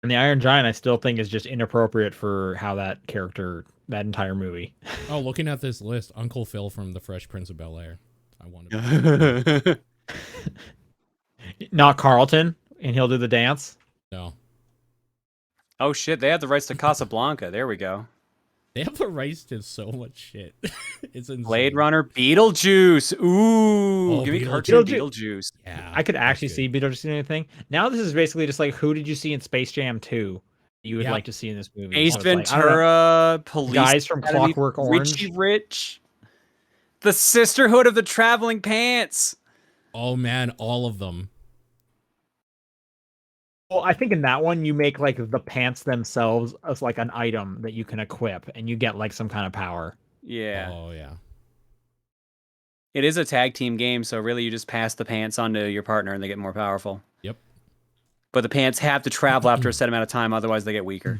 the Iron Giant, I still think is just inappropriate for how that entire movie. Oh, looking at this list, Uncle Phil from The Fresh Prince of Bel-Air. I want to. Not Carlton, and he'll do the dance. No. Oh shit! They have the rights to Casablanca. There we go. They have the rights to so much shit. It's insane. Blade Runner, Beetlejuice. Ooh, give me cartoon Beetlejuice. Yeah, I could actually see Beetlejuice in anything. Now this is basically just like, who did you see in Space Jam 2 you would like to see in this movie? Ace So Ventura, Police guys from Academy, Clockwork Orange, Richie Rich, the Sisterhood of the Traveling Pants. Oh man, all of them. Well, I think in that one you make like the pants themselves as like an item that you can equip, and you get like some kind of power. Yeah. Oh yeah. It is a tag team game, so really you just pass the pants on to your partner and they get more powerful. Yep. But the pants have to travel after a set amount of time, otherwise they get weaker.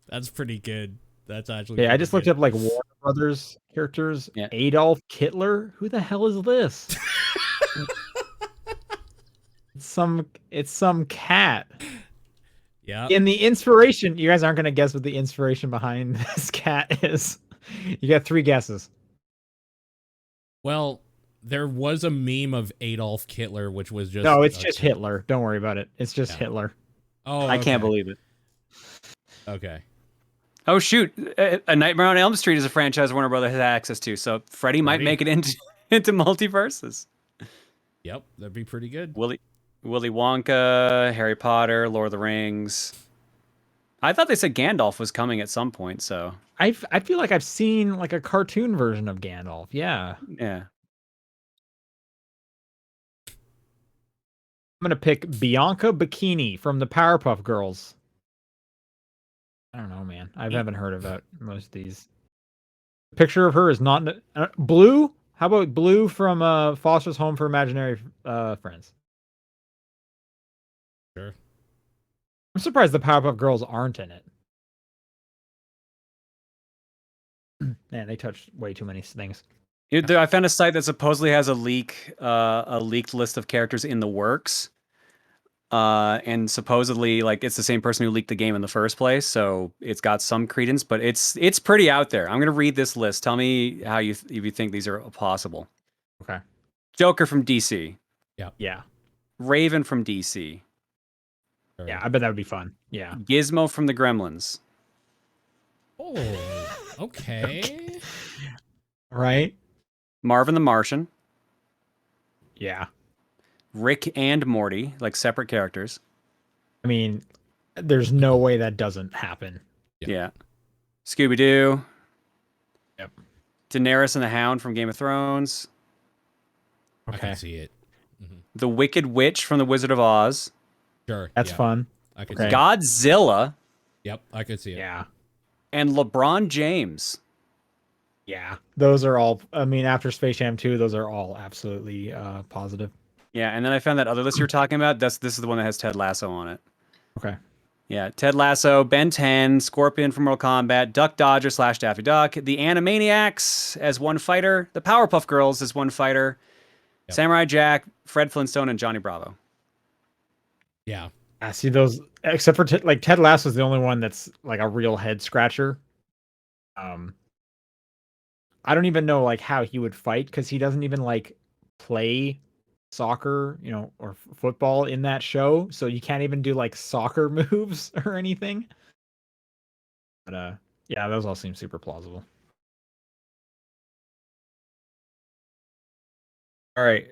That's pretty good. That's actually Yeah, I just looked up like Warner Brothers characters. Yeah. Adolf Hitler. Who the hell is this? It's some cat. Yeah. In the inspiration, you guys aren't gonna guess what the inspiration behind this cat is. You got 3 guesses. Well, there was a meme of Adolf Hitler, which was just No, it's just Hitler. Don't worry about it. It's just Hitler. Oh, I can't believe it. Okay. Oh shoot! A Nightmare on Elm Street is a franchise Warner Brothers has access to, so Freddy might make it into multiverses. Yep, that'd be pretty good. Willy Wonka, Harry Potter, Lord of the Rings. I thought they said Gandalf was coming at some point, so I feel like I've seen like a cartoon version of Gandalf. Yeah. yeah. I'm gonna pick Bianca Bikini from the Powerpuff Girls. I don't know, man. I haven't heard about most of these. The picture of her is not Blue. How about Blue from Foster's Home for Imaginary Friends? Sure. I'm surprised the Powerpuff Girls aren't in it. Man, they touched way too many things. I found a site that supposedly has a leaked list of characters in the works. And supposedly, like, it's the same person who leaked the game in the first place, so it's got some credence, but it's pretty out there. I'm gonna read this list. Tell me how if you think these are possible. Okay. Joker from DC. Yeah. Raven from DC. Sure. Yeah, I bet that would be fun. Yeah. Gizmo from the Gremlins. Oh, okay. Right? Marvin the Martian. Yeah. Rick and Morty, like separate characters. I mean, there's no way that doesn't happen. Yeah. Scooby-Doo. Yep. Daenerys and the Hound from Game of Thrones. I can see it. Mm-hmm. The Wicked Witch from The Wizard of Oz. Sure. That's fun. I could Okay. see it. Godzilla. Yep, I could see it. Yeah. And LeBron James. Yeah. Those are all, I mean, after Space Jam 2, those are all absolutely positive. Yeah, and then I found that other list you're talking about. This is the one that has Ted Lasso on it. Okay. Yeah, Ted Lasso, Ben 10, Scorpion from Mortal Kombat, Duck Dodger / Daffy Duck, the Animaniacs as one fighter, the Powerpuff Girls as one fighter, Samurai Jack, Fred Flintstone, and Johnny Bravo. Yeah. I see those, except for like Ted Lasso is the only one that's like a real head scratcher. I don't even know like how he would fight, because he doesn't even like play soccer, or football in that show, so you can't even do like soccer moves or anything. But yeah, those all seem super plausible. All right,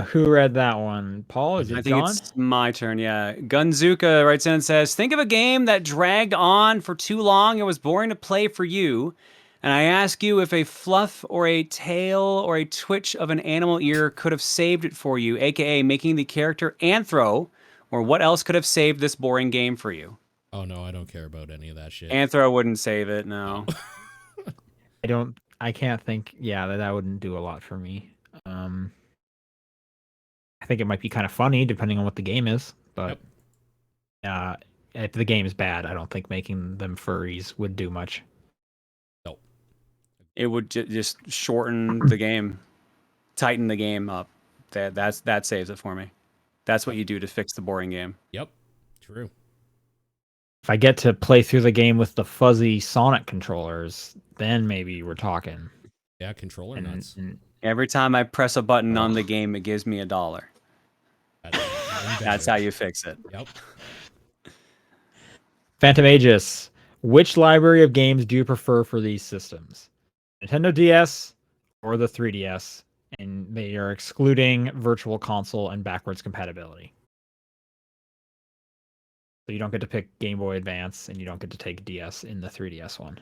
who read that one? Paul, is I it think John? it's my turn, yeah. Gunzuka writes in and says, think of a game that dragged on for too long and was boring to play for you. And I ask you if a fluff or a tail or a twitch of an animal ear could have saved it for you, aka making the character Anthro, or what else could have saved this boring game for you? Oh no, I don't care about any of that shit. Anthro wouldn't save it, no. I can't think. Yeah, that wouldn't do a lot for me. I think it might be kind of funny depending on what the game is, but if the game is bad, I don't think making them furries would do much. Nope. It would just shorten the game, tighten the game up. That saves it for me. That's what you do to fix the boring game. Yep. True. If I get to play through the game with the fuzzy Sonic controllers, then maybe we're talking. Yeah, controller nuts. Every time I press a button on the game, it gives me $1. That's how you fix it. Yep. Phantom Aegis. Which library of games do you prefer for these systems? Nintendo DS or the 3DS? And they are excluding Virtual Console and backwards compatibility. So you don't get to pick Game Boy Advance, and you don't get to take DS in the 3DS one.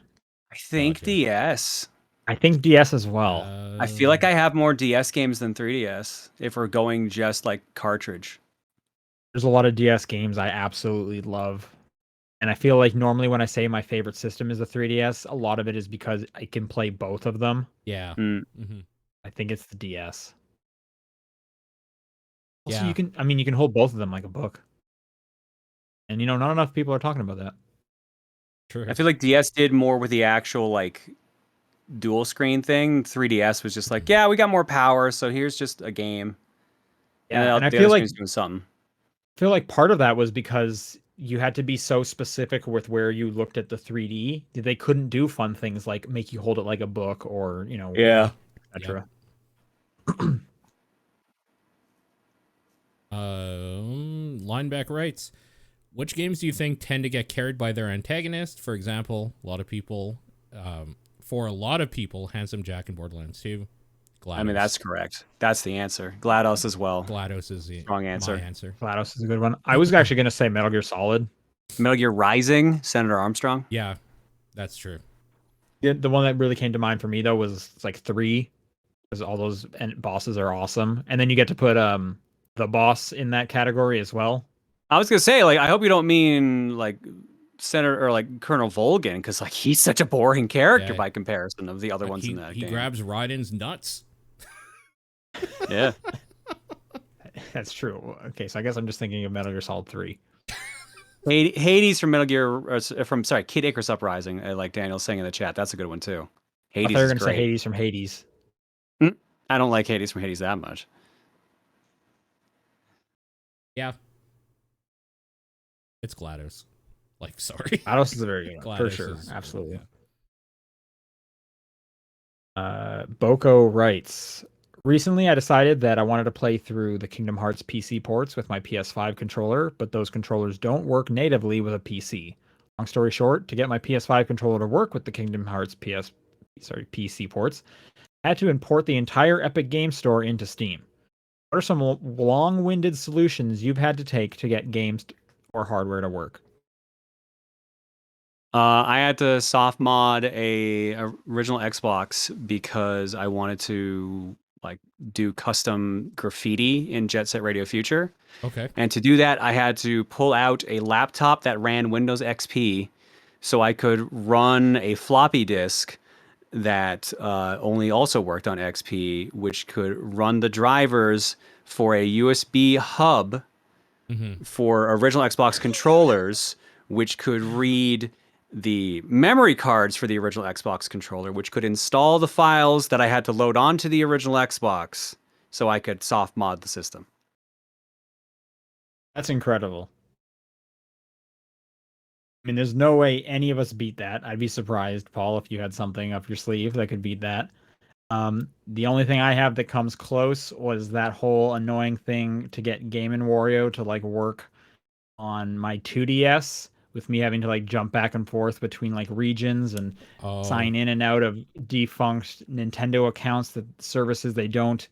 I think Gotcha. DS. I think DS as well. I feel like I have more DS games than 3DS if we're going just like cartridge. There's a lot of DS games I absolutely love. And I feel like normally when I say my favorite system is the 3DS, a lot of it is because I can play both of them. Yeah. Mm-hmm. I think it's the DS. Also, Yeah. you can hold both of them like a book. And not enough people are talking about that. True. I feel like DS did more with the actual like dual screen thing. 3DS was just like, yeah, we got more power, so here's just a game. Yeah, and I the feel other like screen's doing something. I feel like part of that was because you had to be so specific with where you looked at the 3D. They couldn't do fun things like make you hold it like a book or, Yeah. etc. Lineback writes, which games do you think tend to get carried by their antagonist? For example, for a lot of people, Handsome Jack and Borderlands 2. GLaDOS. I mean, that's correct. That's the answer. GLaDOS as well. GLaDOS is the Strong answer. my answer. GLaDOS is a good one. I was actually going to say Metal Gear Solid. Metal Gear Rising, Senator Armstrong. Yeah, that's true. The one that really came to mind for me though was like 3, because all those bosses are awesome, and then you get to put the boss in that category as well. I was gonna say, like, I hope you don't mean like Senator or like Colonel Volgin, because like he's such a boring character by comparison of the other ones in that game. He grabs Raiden's nuts. Yeah, that's true. Okay, so I guess I'm just thinking of Metal Gear Solid 3. Hades from Metal Gear, Kid Icarus Uprising, like Daniel's saying in the chat. That's a good one too. Hades. I thought you were going to say Hades from Hades. I don't like Hades from Hades that much. Yeah. It's GLaDOS. Like, sorry. GLaDOS is a very good one, for GLaDOS sure. is Absolutely. Good, yeah. Boko writes, recently I decided that I wanted to play through the Kingdom Hearts PC ports with my PS5 controller, but those controllers don't work natively with a PC. Long story short, to get my PS5 controller to work with the Kingdom Hearts PC ports, I had to import the entire Epic Game Store into Steam. What are some long-winded solutions you've had to take to get games or hardware to work? I had to soft mod a original Xbox because I wanted to like do custom graffiti in Jet Set Radio Future. Okay. And to do that, I had to pull out a laptop that ran Windows XP so I could run a floppy disk that only also worked on XP, which could run the drivers for a USB hub for original Xbox controllers, which could read the memory cards for the original Xbox controller, which could install the files that I had to load onto the original Xbox so I could soft mod the system. That's incredible. I mean, there's no way any of us beat that. I'd be surprised, Paul, if you had something up your sleeve that could beat that. The only thing I have that comes close was that whole annoying thing to get Game & Wario to like work on my 2DS with me having to like jump back and forth between like regions and Oh, sign in and out of defunct Nintendo accounts, that services they don't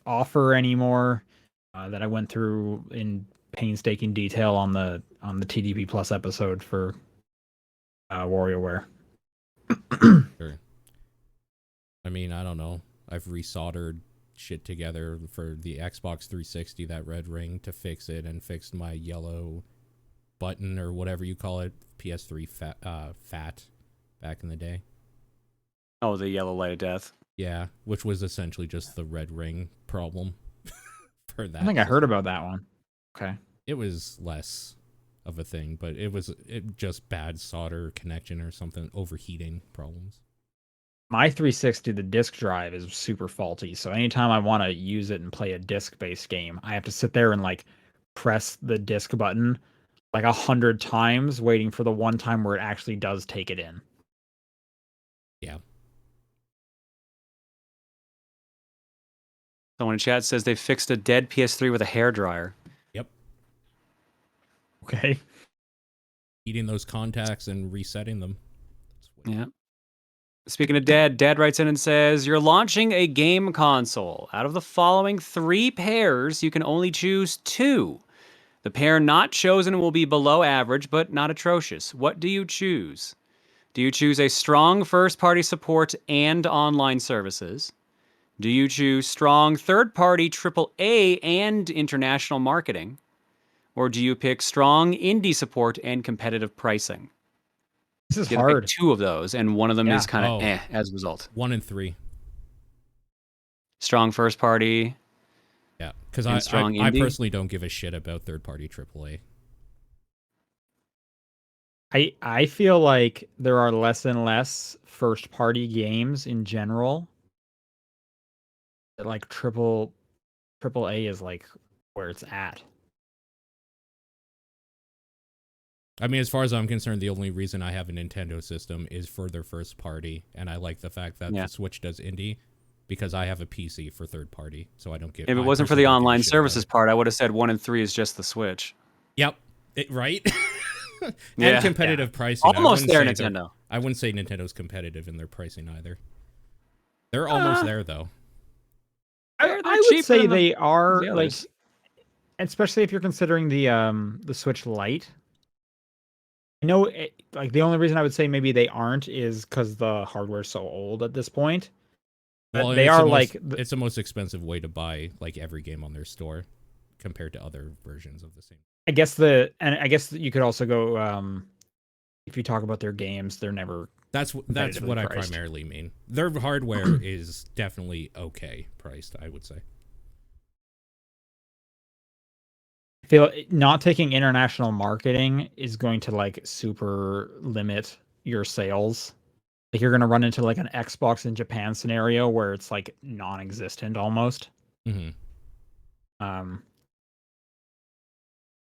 offer anymore, that I went through in painstaking detail on the TDP Plus episode for WarioWare. sure. I mean, I don't know. I've resoldered shit together for the Xbox 360, that red ring, to fix it, and fixed my yellow button or whatever you call it, PS3 fat back in the day. Oh, the yellow light of death. Yeah, which was essentially just the red ring problem for that. I think I heard about that one. Okay. It was less of a thing, but it just bad solder connection or something, overheating problems. My 360, the disk drive is super faulty, so anytime I want to use it and play a disc-based game, I have to sit there and like press the disk button like 100 times, waiting for the one time where it actually does take it in. Yeah. Someone in chat says they fixed a dead PS3 with a hairdryer. Yep. Okay. Eating those contacts and resetting them. Yeah. Speaking of dead, Dad writes in and says, you're launching a game console. Out of the following 3 pairs, you can only choose 2. The pair not chosen will be below average, but not atrocious. What do you choose? Do you choose a strong first-party support and online services? Do you choose strong third-party AAA and international marketing? Or do you pick strong indie support and competitive pricing? This is You get to hard. pick 2 of those, and one of them is kind of Oh. as a result. 1 and 3. Strong first party. Yeah, because And I strong I indie? personally don't give a shit about third-party AAA. I feel like there are less and less first-party games in general. Like triple A is like where it's at. I mean, as far as I'm concerned, the only reason I have a Nintendo system is for their first party, and I like the fact that the Switch does indie because I have a PC for third party, so I don't give. If it I wasn't for personally the don't give a online shit about services it. part, I would have said 1 and 3 is just the Switch. Yep, right. And Yeah. competitive pricing. Almost there, say Nintendo. I wouldn't say Nintendo's competitive in their pricing either. They're almost there though. They're I would cheaper say than they are the like, others. especially if you're considering the Switch Lite. I know, like the only reason I would say maybe they aren't is because the hardware's so old at this point. But Well, they it's are the like most, it's the most expensive way to buy like every game on their store compared to other versions of the same. I guess you could also go, if you talk about their games, they're never. That's what competitively I priced. primarily mean. Their hardware is definitely okay priced, I would say. I feel not taking international marketing is going to like super limit your sales. Like you're going to run into like an Xbox in Japan scenario where it's like non-existent almost. Mm-hmm.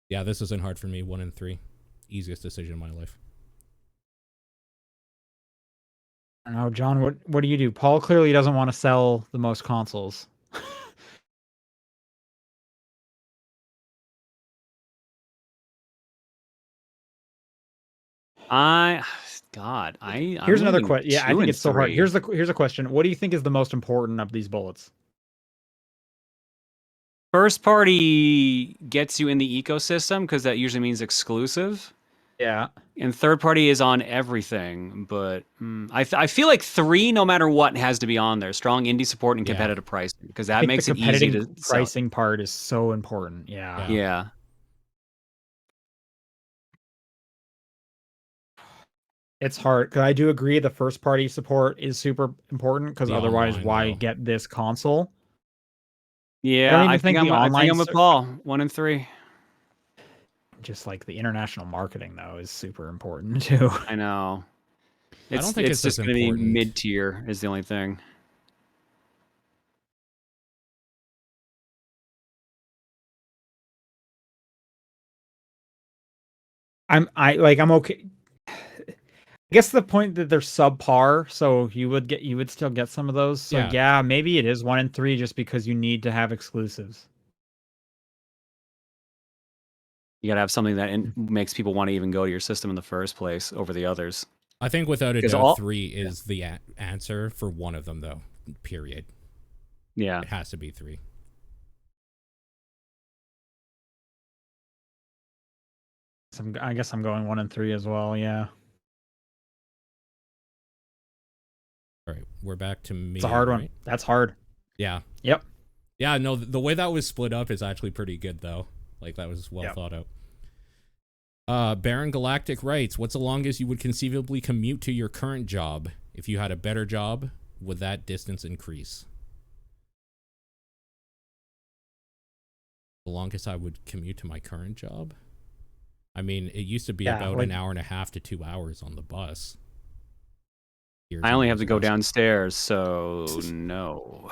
Yeah, this isn't hard for me. 1 and 3, easiest decision in my life. I don't know, John, what do you do? Paul clearly doesn't want to sell the most consoles. Here's another question. Yeah, I think it's so hard. Here's a question. What do you think is the most important of these bullets? First party gets you in the ecosystem because that usually means exclusive. Yeah. And third party is on everything, but I feel like 3, no matter what, has to be on there. Strong indie support and competitive pricing, because that makes it easy to sell. Pricing part is so important. Yeah. Yeah. It's hard because I do agree the first party support is super important because otherwise, why though. get this console? Yeah, I think I'm with Paul. 1 and 3. Just like the international marketing though is super important too. I know. I don't think it's just going to be important. mid-tier is the only thing. I'm okay. I guess the point that they're subpar, so you would still get some of those. So yeah, maybe it is 1 and 3 just because you need to have exclusives. You gotta have something that makes people want to even go to your system in the first place over the others. I think without a 'Cause doubt, 3 is the answer for one of them, though. Period. Yeah. It has to be 3. I guess I'm going 1 and 3 as well. Yeah. All right, we're back to me. It's a hard one. Right? That's hard. Yeah. Yep. Yeah, no, the way that was split up is actually pretty good, though. Like, that was well thought out. Baron Galactic writes, what's the longest you would conceivably commute to your current job? If you had a better job, would that distance increase? The longest I would commute to my current job? I mean, it used to be about an hour and a half to 2 hours on the bus. I only have to go downstairs, so no.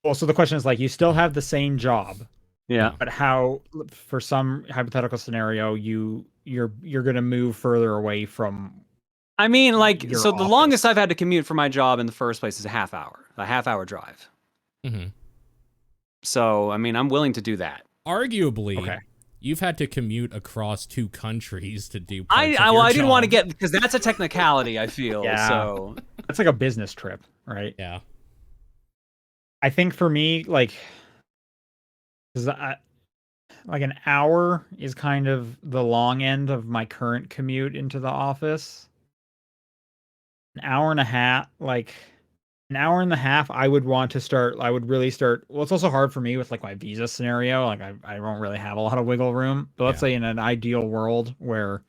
Well, so the question is like, you still have the same job. Yeah. But how, for some hypothetical scenario, you're gonna move further away from. I mean, like, so the office. longest I've had to commute for my job in the first place is a half hour drive. Mm-hmm. So, I mean, I'm willing to do that. Arguably, you've had to commute across 2 countries to do. I didn't want to get, because that's a technicality, I feel. Yeah. So that's like a business trip, right? Yeah. I think for me, like an hour is kind of the long end of my current commute into the office. An hour and a half, I would want to start. I would really start. Well, it's also hard for me with like my visa scenario. Like I don't really have a lot of wiggle room. But let's say in an ideal world where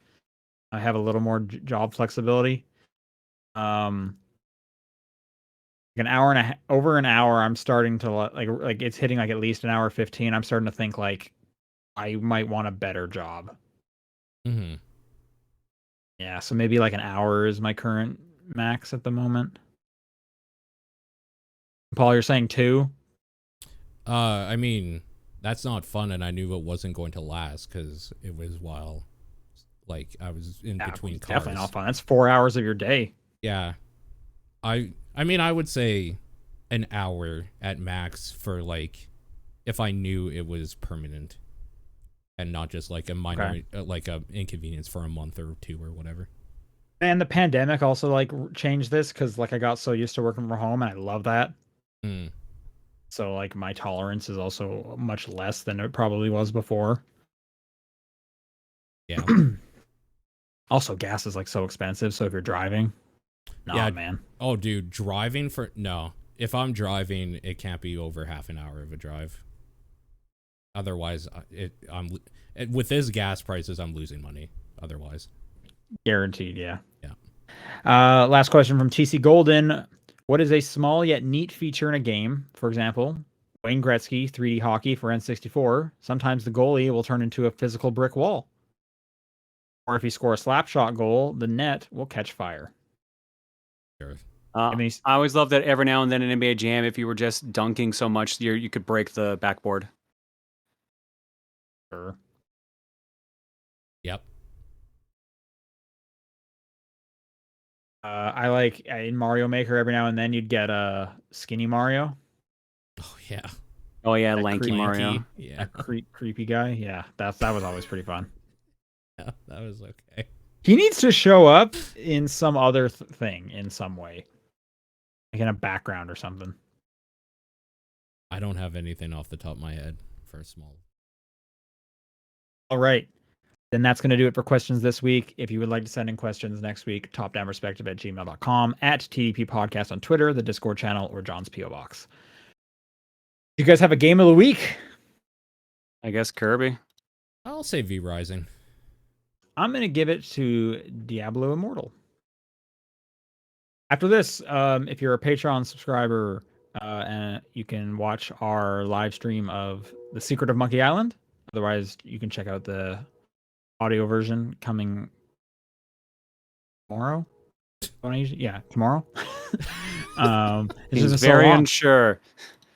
I have a little more job flexibility, an hour and over an hour, I'm starting to like it's hitting like at least an hour 15. I'm starting to think like I might want a better job. Mm-hmm. Yeah, so maybe like an hour is my current max at the moment. Paul, you're saying 2? I mean, that's not fun, and I knew it wasn't going to last because it was while, like, I was in between cars. Definitely not fun. That's 4 hours of your day. Yeah. I mean, I would say an hour at max for, like, if I knew it was permanent and not just, like, a minor, like, a inconvenience for a month or 2 or whatever. And the pandemic also, like, changed this because, like, I got so used to working from home, and I love that. Mm. So, like, my tolerance is also much less than it probably was before. Yeah. Also, gas is, like, so expensive, so if you're driving... Nah, man. Oh, dude, driving for... No. If I'm driving, it can't be over half an hour of a drive. Otherwise, with this gas prices, I'm losing money. Otherwise. Guaranteed, yeah. Yeah. Last question from TC Golden. What is a small yet neat feature in a game? For example, Wayne Gretzky 3D hockey for N64. Sometimes the goalie will turn into a physical brick wall. Or if you score a slap shot goal, the net will catch fire. Sure. I always love that every now and then in NBA Jam, if you were just dunking so much, you could break the backboard. Sure. Yep. I like in Mario Maker every now and then you'd get a skinny Mario. Oh yeah. Oh yeah, lanky Mario. Yeah. Creepy guy. Yeah, that was always pretty fun. Yeah, that was okay. He needs to show up in some other thing in some way. Like in a background or something. I don't have anything off the top of my head for a small. All right. Then that's going to do it for questions this week. If you would like to send in questions next week, topdownperspective@gmail.com, at TDP Podcast on Twitter, the Discord channel, or John's P.O. Box. You guys have a game of the week? I guess Kirby. I'll say V Rising. I'm going to give it to Diablo Immortal. After this, if you're a Patreon subscriber, and you can watch our live stream of The Secret of Monkey Island. Otherwise, you can check out the audio version coming tomorrow. Tomorrow. He's very unsure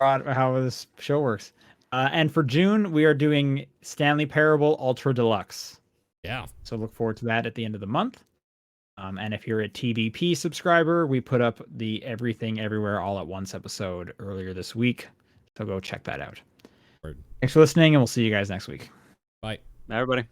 how this show works. And for June, we are doing Stanley Parable Ultra Deluxe. Yeah. So look forward to that at the end of the month. And if you're a TVP subscriber, we put up the Everything Everywhere All at Once episode earlier this week. So go check that out. Word. Thanks for listening, and we'll see you guys next week. Bye. Everybody.